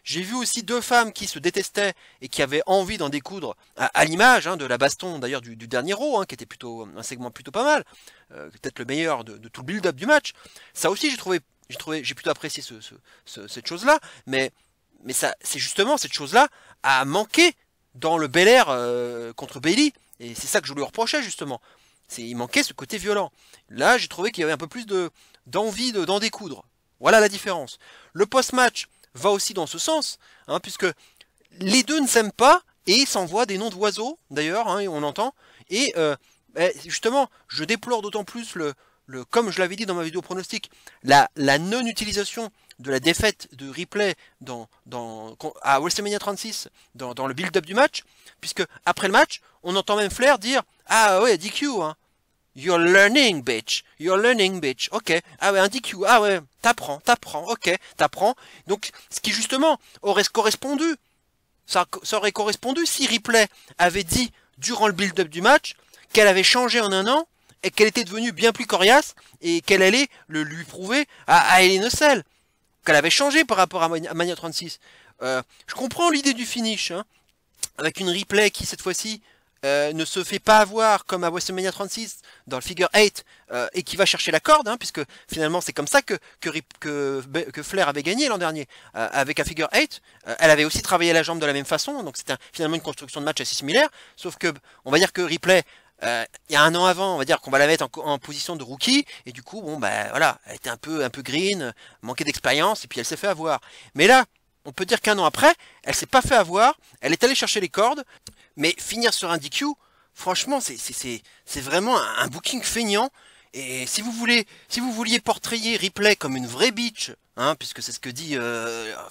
J'ai vu aussi 2 femmes qui se détestaient et qui avaient envie d'en découdre à l'image, hein, de la baston d'ailleurs du dernier Raw, hein, qui était plutôt un segment plutôt pas mal, peut-être le meilleur de tout le build-up du match. Ça aussi j'ai plutôt apprécié cette chose-là, mais ça, c'est justement cette chose-là a manqué dans le Bel Air contre Bayley, et c'est ça que je lui reprochais justement. Il manquait ce côté violent. Là, j'ai trouvé qu'il y avait un peu plus d'envie d'en découdre. Voilà la différence. Le post-match va aussi dans ce sens, hein, puisque les deux ne s'aiment pas et s'envoient des noms d'oiseaux, d'ailleurs, hein, on entend. Et justement, je déplore d'autant plus comme je l'avais dit dans ma vidéo pronostic, la non-utilisation de la défaite de Ripley à WrestleMania 36 dans le build-up du match, puisque après le match, on entend même Flair dire « Ah ouais, DQ, hein. You're learning, bitch. You're learning, bitch. Ok. Ah ouais, un DQ. Ah ouais, t'apprends. Ok, t'apprends. » Donc, ce qui justement aurait correspondu, ça aurait correspondu si Ripley avait dit durant le build-up du match qu'elle avait changé en un an et qu'elle était devenue bien plus coriace et qu'elle allait lui prouver à Hell in a Cell qu'elle avait changé par rapport à Mania 36. Je comprends l'idée du finish, hein, avec une Ripley qui cette fois-ci ne se fait pas avoir comme à WrestleMania 36 dans le figure 8 et qui va chercher la corde, hein, puisque finalement c'est comme ça que Flair avait gagné l'an dernier avec un figure 8. Elle avait aussi travaillé la jambe de la même façon, donc c'était finalement une construction de match assez similaire, sauf que on va dire que Ripley il y a un an avant, on va dire qu'on va la mettre en position de rookie, et du coup, bon, bah voilà, elle était un peu green, manquait d'expérience, et puis elle s'est fait avoir. Mais là, on peut dire qu'un an après, elle s'est pas fait avoir, elle est allée chercher les cordes, mais finir sur un DQ, franchement, c'est vraiment un booking feignant. Et si vous vouliez portrayer Ripley comme une vraie bitch, hein, puisque c'est ce que dit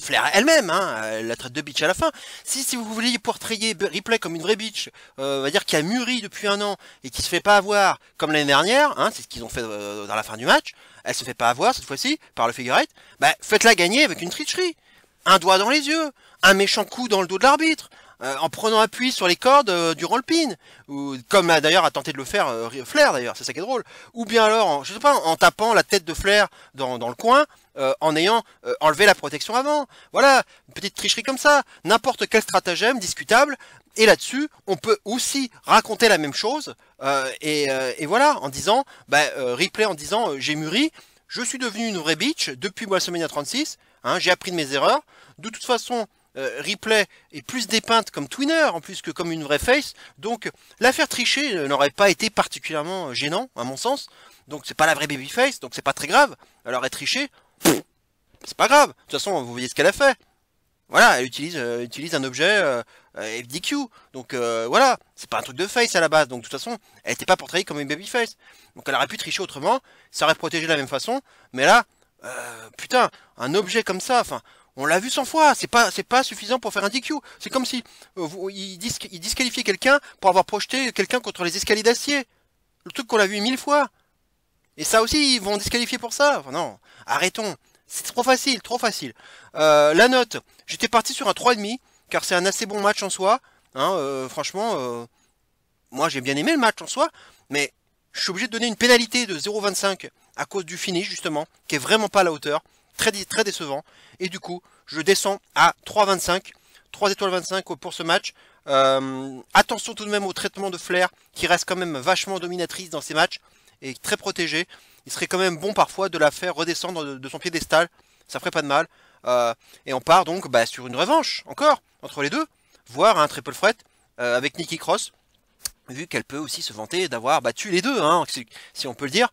Flair elle-même, hein, elle la traite de bitch à la fin. Si vous vouliez portrayer Ripley comme une vraie bitch, on va dire qui a mûri depuis un an et qui se fait pas avoir comme l'année dernière, hein, c'est ce qu'ils ont fait dans la fin du match, elle se fait pas avoir cette fois-ci par le figure 8, bah faites-la gagner avec une tricherie, un doigt dans les yeux, un méchant coup dans le dos de l'arbitre. En prenant appui sur les cordes durant le pin, ou comme d'ailleurs a tenté de le faire Flair d'ailleurs, c'est ça qui est drôle, ou bien alors, je sais pas, en tapant la tête de Flair dans le coin, en ayant enlevé la protection avant. Voilà, une petite tricherie comme ça, n'importe quel stratagème discutable, et là-dessus, on peut aussi raconter la même chose, et voilà, en disant, Ripley en disant, j'ai mûri, je suis devenu une vraie bitch depuis WrestleMania 36, hein, j'ai appris de mes erreurs, de toute façon, Ripley est plus dépeinte comme twinner en plus que comme une vraie face, donc l'affaire tricher n'aurait pas été particulièrement gênant à mon sens, donc c'est pas la vraie babyface, donc c'est pas très grave. Alors elle triché, c'est pas grave, de toute façon vous voyez ce qu'elle a fait, voilà, elle utilise un objet FDQ, donc voilà, c'est pas un truc de face à la base, donc de toute façon elle était pas portrayée comme une babyface, donc elle aurait pu tricher autrement, ça aurait protégé de la même façon, mais là, putain, un objet comme ça, enfin, on l'a vu 100 fois, c'est pas suffisant pour faire un DQ. C'est comme si ils disqualifiaient quelqu'un pour avoir projeté quelqu'un contre les escaliers d'acier. Le truc qu'on l'a vu 1000 fois. Et ça aussi, ils vont disqualifier pour ça. Enfin, non, arrêtons. C'est trop facile, trop facile. La note, j'étais parti sur un 3,5, car c'est un assez bon match en soi. Hein, franchement, moi j'ai bien aimé le match en soi, mais je suis obligé de donner une pénalité de 0,25 à cause du finish, justement, qui est vraiment pas à la hauteur. Très décevant, et du coup je descends à 3,25, 3 étoiles 25 pour ce match. Attention tout de même au traitement de Flair, qui reste quand même vachement dominatrice dans ces matchs, et très protégée. Il serait quand même bon parfois de la faire redescendre de son piédestal, ça ferait pas de mal. Et on part donc sur une revanche, encore, entre les deux, voire un triple threat avec Nikki Cross, vu qu'elle peut aussi se vanter d'avoir battu les deux, hein, si on peut le dire,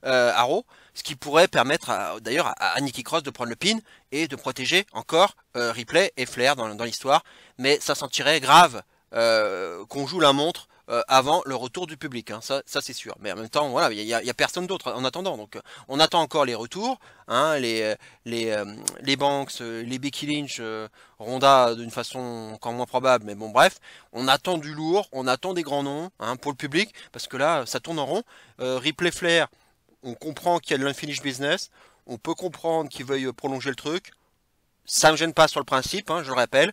à Raw. Ce qui pourrait permettre d'ailleurs à Nikki Cross de prendre le pin et de protéger encore Ripley et Flair dans l'histoire. Mais ça sentirait grave qu'on joue la montre avant le retour du public, hein, ça c'est sûr. Mais en même temps, voilà, il y a personne d'autre en attendant. Donc on attend encore les retours, hein, les Banks, les Becky Lynch, Ronda d'une façon encore moins probable. Mais bon, bref, on attend du lourd, on attend des grands noms, hein, pour le public, parce que là, ça tourne en rond. Ripley Flair, on comprend qu'il y a de l'unfinished business, on peut comprendre qu'ils veuillent prolonger le truc. Ça me gêne pas sur le principe, hein, je le rappelle.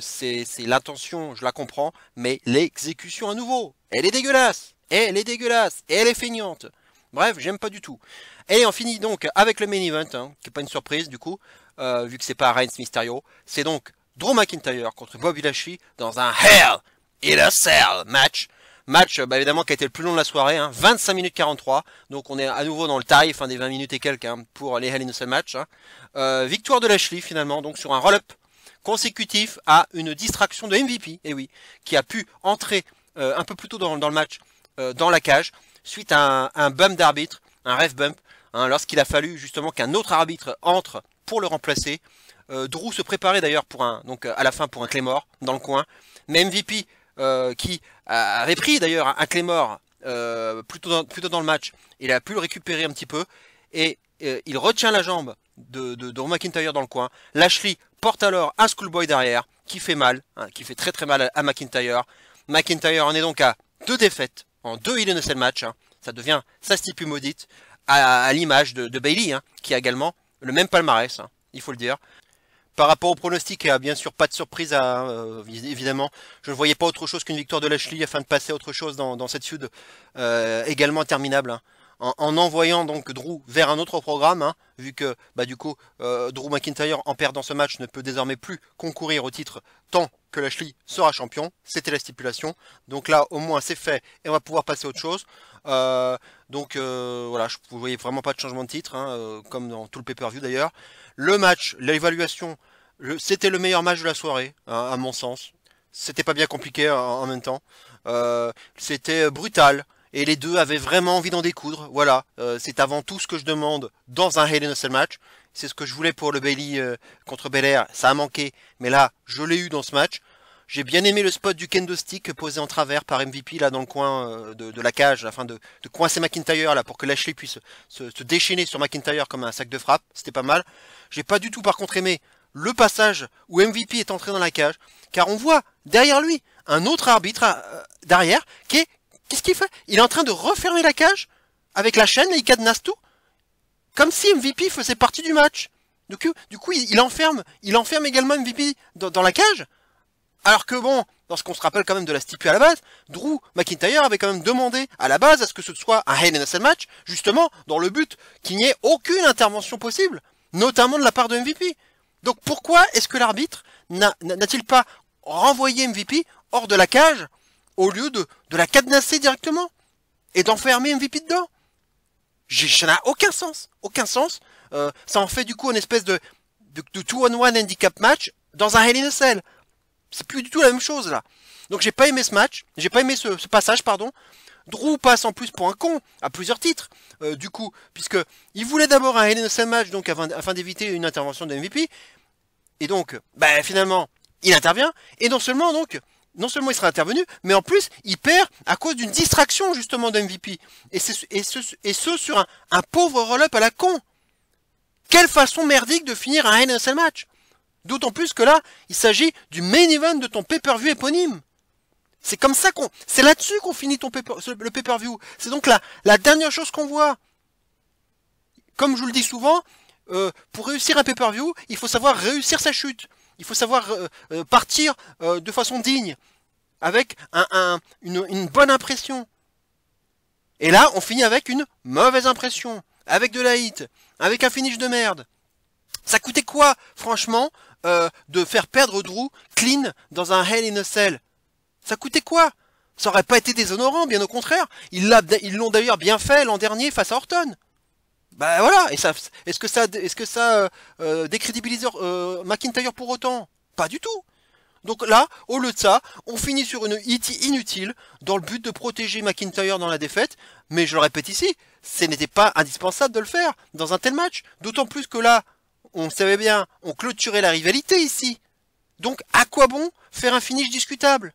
C'est l'intention, je la comprends, mais l'exécution à nouveau, elle est dégueulasse, elle est dégueulasse, et elle est feignante. Bref, j'aime pas du tout. Et on finit donc avec le main event, hein, qui est pas une surprise du coup, vu que c'est pas Reigns Mysterio. C'est donc Drew McIntyre contre Bobby Lashley dans un Hell in a Cell match. Match évidemment qui a été le plus long de la soirée, hein, 25 minutes 43, donc on est à nouveau dans le tarif, hein, des 20 minutes et quelques, hein, pour les Hell in a Cell match. Hein. Victoire de Lashley finalement, donc sur un roll-up consécutif à une distraction de MVP, et oui, qui a pu entrer un peu plus tôt dans le match, dans la cage, suite à un bump d'arbitre, un ref bump, hein, lorsqu'il a fallu justement qu'un autre arbitre entre pour le remplacer. Drew se préparait d'ailleurs pour donc à la fin pour un Claymore dans le coin, mais MVP qui avait pris d'ailleurs un Claymore plutôt dans le match, il a pu le récupérer un petit peu, et il retient la jambe de Drew McIntyre dans le coin. Lashley porte alors un Schoolboy derrière, qui fait mal, hein, qui fait très très mal à McIntyre. McIntyre en est donc à 2 défaites, en 2 Hell in a Cell match, hein. Ça devient sa stipule maudite, à l'image de Bayley, hein, qui a également le même palmarès, hein, il faut le dire. Par rapport au pronostic, il n'y a bien sûr pas de surprise, évidemment. Je ne voyais pas autre chose qu'une victoire de Lashley afin de passer à autre chose dans cette feud également interminable, hein. En envoyant donc Drew vers un autre programme, hein, vu que du coup Drew McIntyre en perdant ce match ne peut désormais plus concourir au titre tant que Lashley sera champion, c'était la stipulation. Donc là au moins c'est fait et on va pouvoir passer à autre chose. Voilà, je ne voyais vraiment pas de changement de titre, hein, comme dans tout le pay-per-view d'ailleurs. Le match, l'évaluation, c'était le meilleur match de la soirée, hein, à mon sens. C'était pas bien compliqué en même temps. C'était brutal. Et les deux avaient vraiment envie d'en découdre. Voilà, c'est avant tout ce que je demande dans un Hell in a Cell match. C'est ce que je voulais pour le Bayley contre Belair. Ça a manqué, mais là, je l'ai eu dans ce match. J'ai bien aimé le spot du kendo stick posé en travers par MVP là dans le coin de la cage, afin de coincer McIntyre là pour que Lashley puisse se déchaîner sur McIntyre comme un sac de frappe. C'était pas mal. J'ai pas du tout par contre aimé le passage où MVP est entré dans la cage, car on voit derrière lui un autre arbitre derrière qui est... Qu'est-ce qu'il fait? Il est en train de refermer la cage avec la chaîne et il cadenasse tout. Comme si MVP faisait partie du match. Du coup il enferme également MVP dans la cage. Alors que bon, lorsqu'on se rappelle quand même de la stipule à la base, Drew McIntyre avait quand même demandé à la base à ce que ce soit un Hell in a Cell match, justement dans le but qu'il n'y ait aucune intervention possible, notamment de la part de MVP. Donc pourquoi est-ce que l'arbitre n'a-t-il pas renvoyé MVP hors de la cage au lieu de la cadenasser directement et d'enfermer MVP dedans? Ça n'a aucun sens, aucun sens. Ça en fait du coup une espèce de 2-on-1 handicap match dans un Hell in a Cell. C'est plus du tout la même chose là. Donc j'ai pas aimé ce match, j'ai pas aimé ce passage, pardon. Drew passe en plus pour un con à plusieurs titres, du coup, puisque il voulait d'abord un Hell in a Cell match donc afin d'éviter une intervention de MVP. Et donc, finalement, il intervient, et non seulement il sera intervenu, mais en plus, il perd à cause d'une distraction, justement, de MVP. Et ce sur un pauvre roll-up à la con. Quelle façon merdique de finir un Hell in a Cell match. D'autant plus que là, il s'agit du main event de ton pay-per-view éponyme. C'est comme ça c'est là-dessus qu'on finit le pay-per-view. C'est donc la dernière chose qu'on voit. Comme je vous le dis souvent, pour réussir un pay-per-view, il faut savoir réussir sa chute. Il faut savoir partir de façon digne, avec une bonne impression. Et là, on finit avec une mauvaise impression, avec de la hit, avec un finish de merde. Ça coûtait quoi, franchement, de faire perdre Drew clean dans un Hell in a Cell? Ça coûtait quoi? Ça aurait pas été déshonorant, bien au contraire. Ils l'ont d'ailleurs bien fait l'an dernier face à Orton. Bah voilà, et ça, est-ce que ça décrédibilise McIntyre pour autant? Pas du tout. Donc là, au lieu de ça, on finit sur une hit inutile, dans le but de protéger McIntyre dans la défaite, mais je le répète ici, ce n'était pas indispensable de le faire dans un tel match, d'autant plus que là, on savait bien, on clôturait la rivalité ici. Donc à quoi bon faire un finish discutable?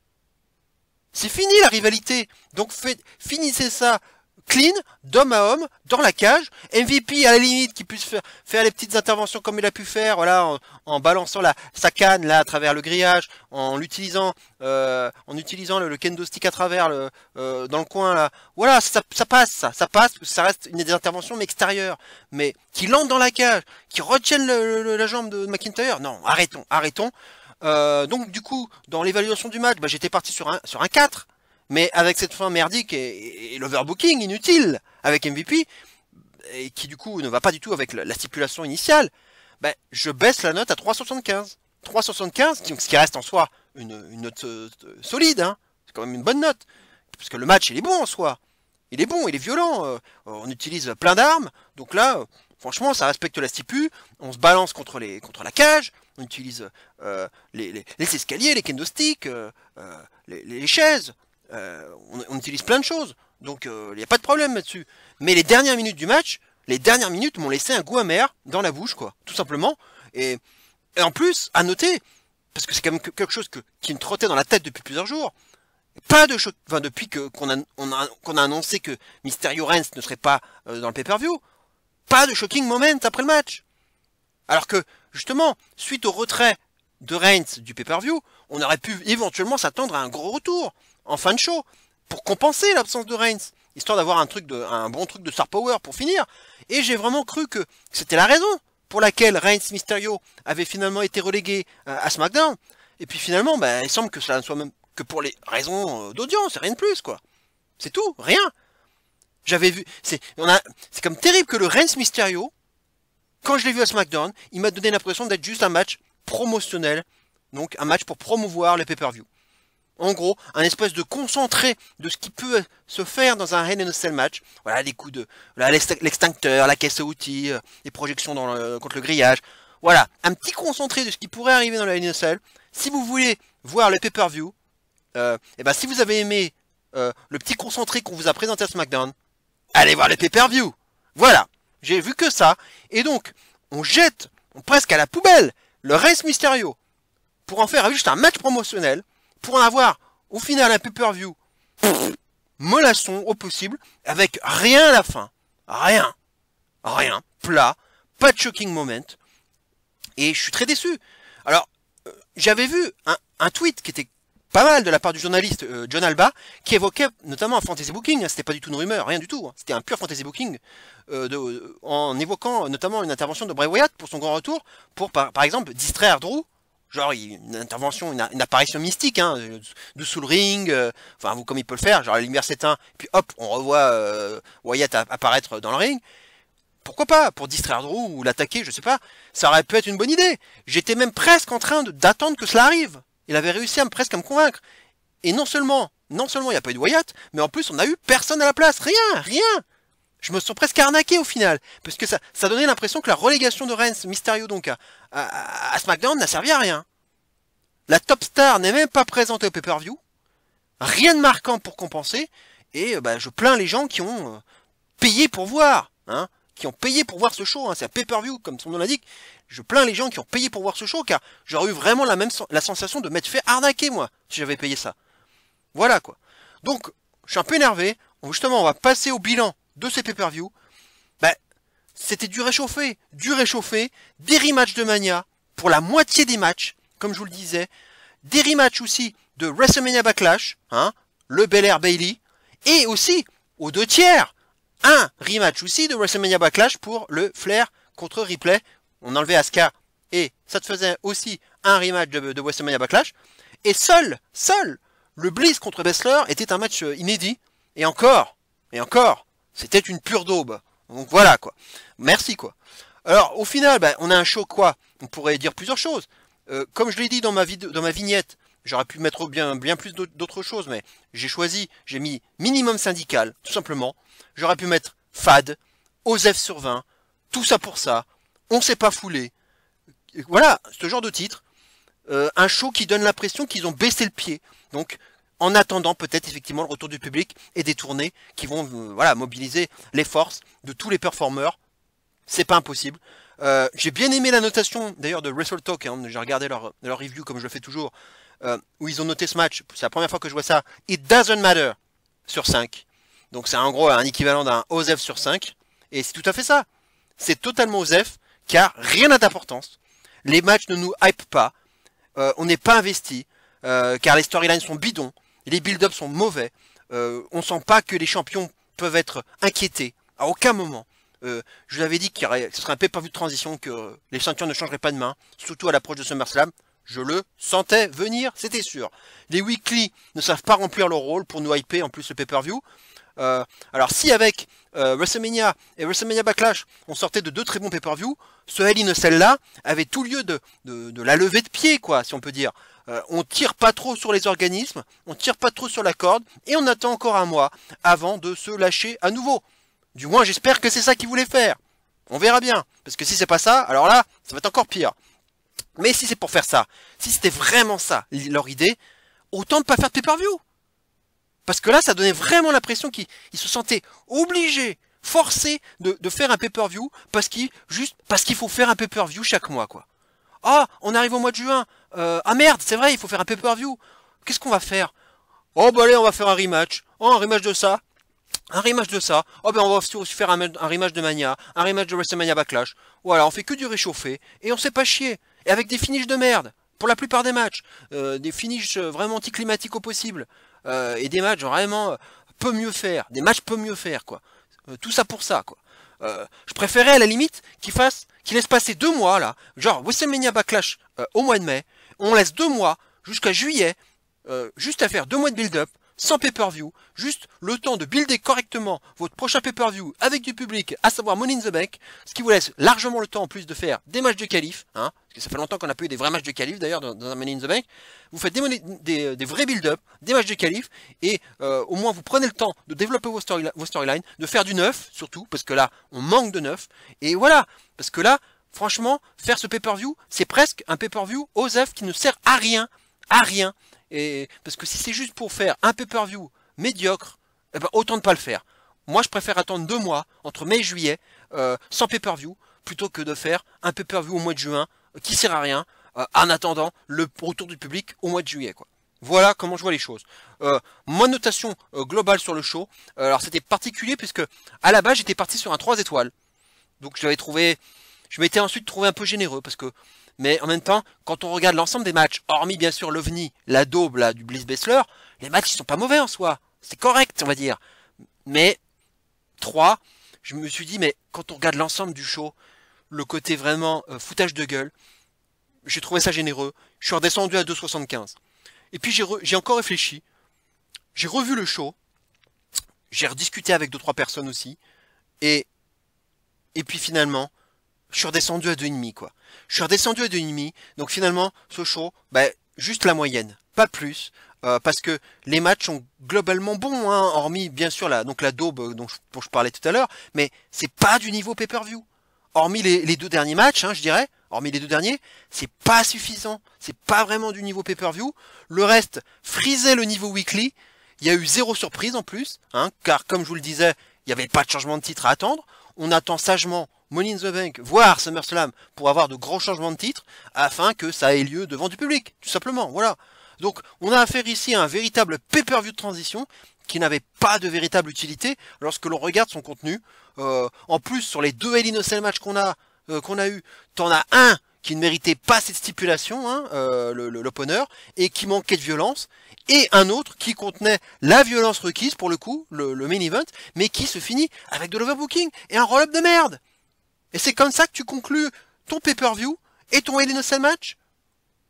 C'est fini la rivalité. Donc finissez ça clean, d'homme à homme, dans la cage. MVP à la limite qui puisse faire les petites interventions comme il a pu faire, voilà, en balançant sa canne là à travers le grillage, en utilisant le kendo stick à travers dans le coin là. Voilà, ça passe, ça passe, ça reste une des interventions mais extérieures. Mais qui entre dans la cage, qui retiennent la jambe de McIntyre, non, arrêtons. Donc du coup, dans l'évaluation du match, j'étais parti sur un 4. Mais avec cette fin merdique et l'overbooking inutile avec MVP, et qui du coup ne va pas du tout avec la stipulation initiale, je baisse la note à 3,75. 3,75, ce qui reste en soi une note solide, hein. C'est quand même une bonne note. Parce que le match, il est bon en soi. Il est bon, il est violent. On utilise plein d'armes. Donc là, franchement, ça respecte la stipu. On se balance contre la cage. On utilise les escaliers, les kendo sticks, les chaises. On utilise plein de choses, donc il n'y a pas de problème là-dessus. Mais les dernières minutes du match, m'ont laissé un goût amer dans la bouche, quoi, tout simplement. Et en plus, à noter, parce que c'est quand même quelque chose qui me trottait dans la tête depuis plusieurs jours, pas de choc, enfin depuis qu'on a annoncé que Mysterio Reigns ne serait pas dans le pay-per-view, pas de shocking moment après le match. Alors que justement, suite au retrait de Reigns du pay-per-view, on aurait pu éventuellement s'attendre à un gros retour en fin de show, pour compenser l'absence de Reigns, histoire d'avoir un bon truc de Star Power pour finir. Et j'ai vraiment cru que c'était la raison pour laquelle Reigns Mysterio avait finalement été relégué à SmackDown. Et puis finalement, il semble que cela ne soit même que pour les raisons d'audience, rien de plus, quoi. C'est tout, rien. J'avais vu, c'est comme terrible que le Reigns Mysterio, quand je l'ai vu à SmackDown, il m'a donné l'impression d'être juste un match promotionnel, donc un match pour promouvoir le pay-per-view. En gros, un espèce de concentré de ce qui peut se faire dans un Hell in a Cell match. Voilà, les coups de l'extincteur, la caisse à outils, les projections contre le grillage. Voilà, un petit concentré de ce qui pourrait arriver dans le Hell in a Cell. Si vous voulez voir le pay-per-view, si vous avez aimé le petit concentré qu'on vous a présenté à SmackDown, allez voir le pay-per-view. Voilà, j'ai vu que ça. Et donc, on jette presque à la poubelle le Reigns Mysterio pour en faire juste un match promotionnel. Pour en avoir, au final, un pay-per-view mollasson au possible, avec rien à la fin. Rien, plat, pas de shocking moment. Et je suis très déçu. Alors, j'avais vu un tweet qui était pas mal de la part du journaliste John Alba, qui évoquait notamment un fantasy booking, c'était pas du tout une rumeur, rien du tout, hein. C'était un pur fantasy booking, en évoquant notamment une intervention de Bray Wyatt pour son grand retour, pour par exemple distraire Drew. Genre une intervention, une apparition mystique, hein, sous le ring, enfin comme il peut le faire, genre la lumière s'éteint, puis hop, on revoit Wyatt apparaître dans le ring. Pourquoi pas, pour distraire Drew ou l'attaquer, je sais pas, ça aurait pu être une bonne idée. J'étais même presque en train d'attendre que cela arrive. Il avait réussi presque à me convaincre. Et non seulement il n'y a pas eu de Wyatt, mais en plus on a eu personne à la place, rien. Je me sens presque arnaqué au final, parce que ça donnait l'impression que la relégation de Reigns Mysterio donc à SmackDown n'a servi à rien. La top star n'est même pas présentée au pay-per-view, rien de marquant pour compenser, et je plains les gens qui ont payé pour voir, hein, qui ont payé pour voir ce show, hein, c'est un pay-per-view comme son nom l'indique. Je plains les gens qui ont payé pour voir ce show, car j'aurais eu vraiment la sensation de m'être fait arnaquer moi, si j'avais payé ça. Voilà quoi. Donc, je suis un peu énervé. Justement, on va passer au bilan de ces pay-per-view. C'était du réchauffé, des rematchs de Mania pour la moitié des matchs, comme je vous le disais, des rematchs aussi de WrestleMania Backlash, hein, le Belair Bayley, et aussi aux 2/3, un rematch aussi de WrestleMania Backlash pour le Flair contre Ripley. On enlevait Asuka et ça te faisait aussi un rematch de WrestleMania Backlash. Et seul le Bliss contre Baszler était un match inédit. Et encore, c'était une pure daube. Donc voilà quoi. Merci quoi. Alors au final, on a un show quoi. On pourrait dire plusieurs choses. Comme je l'ai dit dans ma vignette, j'aurais pu mettre bien plus d'autres choses, mais j'ai mis minimum syndical, tout simplement. J'aurais pu mettre fade, Osef sur 20, tout ça pour ça, on s'est pas foulé. Voilà, ce genre de titre. Un show qui donne l'impression qu'ils ont baissé le pied. Donc, en attendant peut-être effectivement le retour du public et des tournées qui vont mobiliser les forces de tous les performeurs. C'est pas impossible. J'ai bien aimé la notation d'ailleurs de WrestleTalk, hein, j'ai regardé leur review comme je le fais toujours. où ils ont noté ce match, c'est la première fois que je vois ça, It doesn't matter sur 5. Donc c'est en gros un équivalent d'un OSEF sur 5. Et c'est tout à fait ça. C'est totalement OSEF, car rien n'a d'importance. Les matchs ne nous hype pas. On n'est pas investi, car les storylines sont bidons. Les build-up sont mauvais. On sent pas que les champions peuvent être inquiétés. À aucun moment. Je vous avais dit que ce serait un pay-per-view de transition, que les ceintures ne changeraient pas de main, surtout à l'approche de SummerSlam. Je le sentais venir, c'était sûr. Les weekly ne savent pas remplir leur rôle pour nous hyper en plus le pay-per-view. Alors si avec WrestleMania et WrestleMania Backlash on sortait de deux très bons pay-per-view, ce Hell in a Cell là avait tout lieu de la levée de pied, quoi, si on peut dire. On tire pas trop sur les organismes, on tire pas trop sur la corde, et on attend encore un mois avant de se lâcher à nouveau. Du moins j'espère que c'est ça qu'ils voulaient faire. On verra bien, parce que si c'est pas ça, alors là, ça va être encore pire. Mais si c'est pour faire ça, si c'était vraiment ça leur idée, autant ne pas faire de pay-per-view. Parce que là, ça donnait vraiment l'impression qu'ils se sentaient obligés, forcés de faire un pay-per-view parce qu'il faut faire un pay-per-view chaque mois, quoi. Ah, on arrive au mois de juin. Ah merde, c'est vrai, il faut faire un pay-per-view. Qu'est-ce qu'on va faire? Oh bah allez, on va faire un rematch. Oh, un rematch de ça. Un rematch de ça. Oh ben on va aussi faire un rematch de Mania, un rematch de WrestleMania Backlash. Voilà, on fait que du réchauffé et on sait pas chier. Et avec des finishes de merde pour la plupart des matchs, des finishes vraiment anticlimatiques au possible. Et des matchs vraiment peu mieux faire, des matchs peu mieux faire, quoi. Tout ça pour ça, quoi. Je préférais à la limite qu'ils laissent passer 2 mois là, genre WrestleMania Backlash au mois de mai, on laisse 2 mois jusqu'à juillet, juste à faire 2 mois de build-up, sans pay-per-view, juste le temps de builder correctement votre prochain pay-per-view avec du public, à savoir Money in the Bank, ce qui vous laisse largement le temps en plus de faire des matchs de qualif, hein, parce que ça fait longtemps qu'on n'a pas eu des vrais matchs de qualif d'ailleurs dans un Money in the Bank. Vous faites des vrais build-up, des matchs de qualif, et au moins vous prenez le temps de développer vos storylines, de faire du neuf surtout, parce que là on manque de neuf, et voilà, parce que là, franchement, faire ce pay-per-view, c'est presque un pay-per-view OSEF qui ne sert à rien, et parce que si c'est juste pour faire un pay-per-view médiocre, eh ben, autant ne pas le faire. Moi je préfère attendre 2 mois, entre mai et juillet, sans pay-per-view, plutôt que de faire un pay-per-view au mois de juin, qui sert à rien, en attendant le retour du public au mois de juillet, quoi. Voilà comment je vois les choses. Mon notation globale sur le show, alors c'était particulier puisque à la base j'étais parti sur un 3 étoiles. Donc je m'étais ensuite trouvé un peu généreux parce que, mais en même temps, quand on regarde l'ensemble des matchs, hormis bien sûr l'OVNI, la daube là, du Bliss Bessler, les matchs ils sont pas mauvais en soi. C'est correct, on va dire. Mais 3, je me suis dit, mais quand on regarde l'ensemble du show, le côté vraiment foutage de gueule, j'ai trouvé ça généreux. Je suis redescendu à 2,75. Et puis j'ai encore réfléchi. J'ai revu le show. J'ai rediscuté avec 2-3 personnes aussi. Et puis finalement, je suis redescendu à 2,5, quoi. Je suis redescendu à 2,5. Donc finalement, ce show, bah, juste la moyenne. Pas plus. Parce que les matchs sont globalement bons, hein, hormis bien sûr la daube dont je parlais tout à l'heure. Mais c'est pas du niveau pay-per-view. Hormis les 2 derniers matchs, hein, je dirais. Hormis les 2 derniers, c'est pas suffisant. C'est pas vraiment du niveau pay-per-view. Le reste frisait le niveau weekly. Il y a eu 0 surprise en plus, hein, car comme je vous le disais, il n'y avait pas de changement de titre à attendre. On attend sagement Money in the Bank, voire SummerSlam, pour avoir de gros changements de titre, afin que ça ait lieu devant du public, tout simplement, voilà. Donc on a affaire ici à un véritable pay-per-view de transition, qui n'avait pas de véritable utilité lorsque l'on regarde son contenu. En plus, sur les 2 Hell in a Cell matchs qu'on a eu, t'en as un qui ne méritait pas cette stipulation, hein, l'opener, et qui manquait de violence, et un autre qui contenait la violence requise, pour le coup, le main event, mais qui se finit avec de l'overbooking et un roll-up de merde. Et c'est comme ça que tu conclus ton pay-per-view et ton Hell in a Cell match?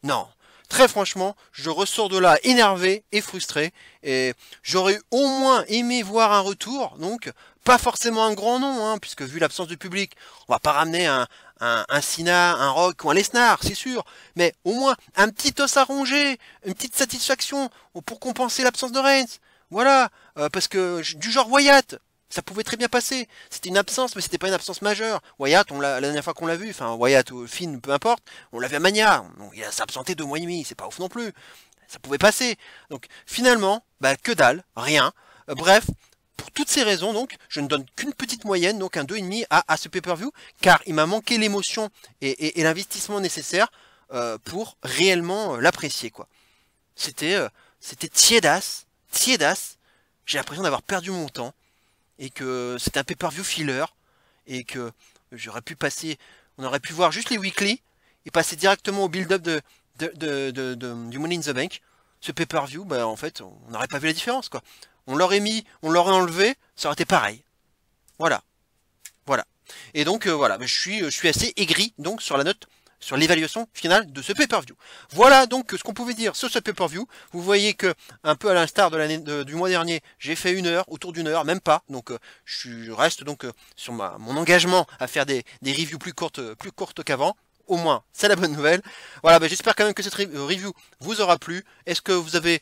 Non. Très franchement, je ressors de là énervé et frustré, et j'aurais au moins aimé voir un retour, donc pas forcément un grand nom, hein, puisque vu l'absence de public, on va pas ramener un Cena, un Rock ou un Lesnar, c'est sûr, mais au moins un petit os à ronger, une petite satisfaction pour compenser l'absence de Reigns, voilà, parce que du genre Wyatt, ça pouvait très bien passer. C'était une absence, mais c'était pas une absence majeure. Wyatt, la dernière fois qu'on l'a vu, enfin Wyatt ou Finn, peu importe, on l'a vu à Mania. Donc, il s'est absenté 2 mois et demi, c'est pas ouf non plus. Ça pouvait passer. Donc finalement, bah que dalle, rien. Bref, pour toutes ces raisons, donc, je ne donne qu'une petite moyenne, donc un 2,5 à ce pay-per-view, car il m'a manqué l'émotion et l'investissement nécessaire pour réellement l'apprécier, quoi. c'était tiédasse. J'ai l'impression d'avoir perdu mon temps. Et que c'était un pay-per-view filler. Et que j'aurais pu passer... On aurait pu voir juste les weekly. Et passer directement au build-up du Money in the Bank. Ce pay-per-view, bah, en fait, on n'aurait pas vu la différence, quoi. On l'aurait mis, on l'aurait enlevé, ça aurait été pareil. Voilà. Et donc, voilà, je suis assez aigri, donc, sur la note, sur l'évaluation finale de ce pay-per-view. Voilà, donc, ce qu'on pouvait dire sur ce pay-per-view. Vous voyez que, un peu à l'instar de du mois dernier, j'ai fait 1 heure, autour d'1 heure, même pas. Donc, je reste, donc, sur mon engagement à faire des reviews plus courtes qu'avant. Au moins, c'est la bonne nouvelle. Voilà, j'espère quand même que cette review vous aura plu. Est-ce que vous avez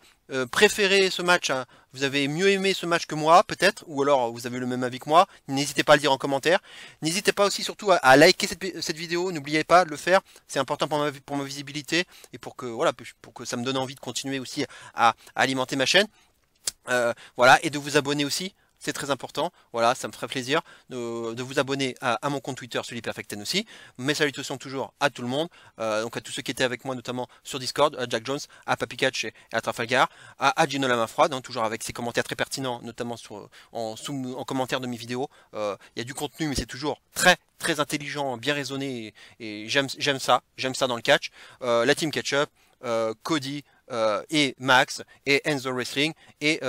préféré ce match, hein, vous avez mieux aimé ce match que moi, peut-être, ou alors vous avez le même avis que moi? N'hésitez pas à le dire en commentaire. N'hésitez pas aussi surtout à liker cette vidéo. N'oubliez pas de le faire. C'est important pour ma visibilité et pour que ça me donne envie de continuer aussi à alimenter ma chaîne. Voilà, et de vous abonner aussi. C'est très important, voilà, ça me ferait plaisir de vous abonner à mon compte Twitter, celui Perfect10 aussi. Mes salutations toujours à tout le monde, donc à tous ceux qui étaient avec moi, notamment sur Discord, à Jack Jones, à Papy Catch et à Trafalgar, à Gino la main froide, hein, toujours avec ses commentaires très pertinents, notamment en commentaire de mes vidéos. Il y a du contenu, mais c'est toujours très intelligent, bien raisonné, et j'aime ça dans le catch. La Team Catch-Up, Cody, et Max et Enzo Wrestling et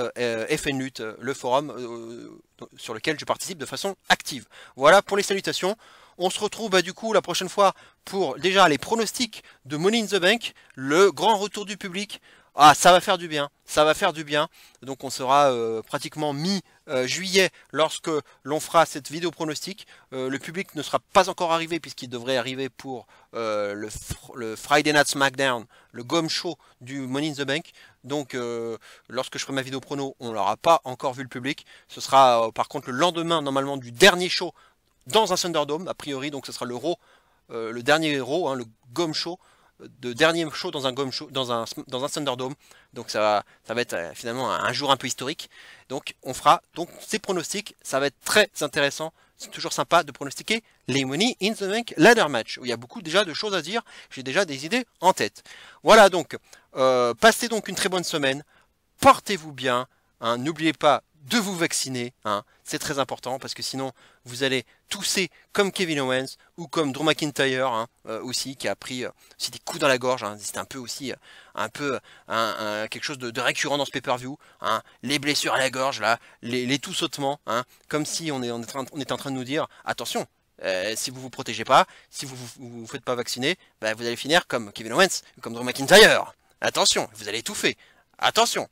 FN Lutte, le forum sur lequel je participe de façon active. Voilà pour les salutations. On se retrouve du coup la prochaine fois pour déjà les pronostics de Money in the Bank, le grand retour du public. Ah, ça va faire du bien, Donc on sera pratiquement mi-juillet lorsque l'on fera cette vidéo pronostic. Le public ne sera pas encore arrivé puisqu'il devrait arriver pour le Friday Night SmackDown, le Gom Show du Money in the Bank. Donc lorsque je ferai ma vidéo prono, on n'aura pas encore vu le public. Ce sera par contre le lendemain normalement du dernier show dans un Thunderdome, a priori. Donc ce sera le Raw, le dernier Raw, hein, le Gom Show. De dernier show dans un Gom Show, dans un Thunderdome. Donc ça va être finalement un jour un peu historique. Donc on fera donc ces pronostics. Ça va être très intéressant. C'est toujours sympa de pronostiquer les Money in the Bank Ladder Match, où il y a beaucoup déjà de choses à dire. J'ai déjà des idées en tête. Voilà donc. Passez donc une très bonne semaine. Portez-vous bien. Hein, n'oubliez pas de vous vacciner, hein, c'est très important parce que sinon vous allez tousser comme Kevin Owens ou comme Drew McIntyre, hein, aussi qui a pris aussi des coups dans la gorge, hein, c'est un peu aussi quelque chose de récurrent dans ce pay-per-view, hein, les blessures à la gorge là, les tout-sautements, hein, comme si on était en train de nous dire attention, si vous vous protégez pas, si vous faites pas vacciner, bah, vous allez finir comme Kevin Owens ou comme Drew McIntyre. Attention, vous allez étouffer. Attention.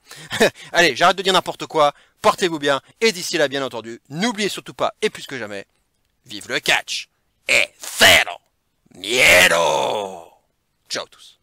Allez, j'arrête de dire n'importe quoi. Portez-vous bien. Et d'ici là, bien entendu, n'oubliez surtout pas, et plus que jamais, vive le catch. Et cero miedo. Ciao tous.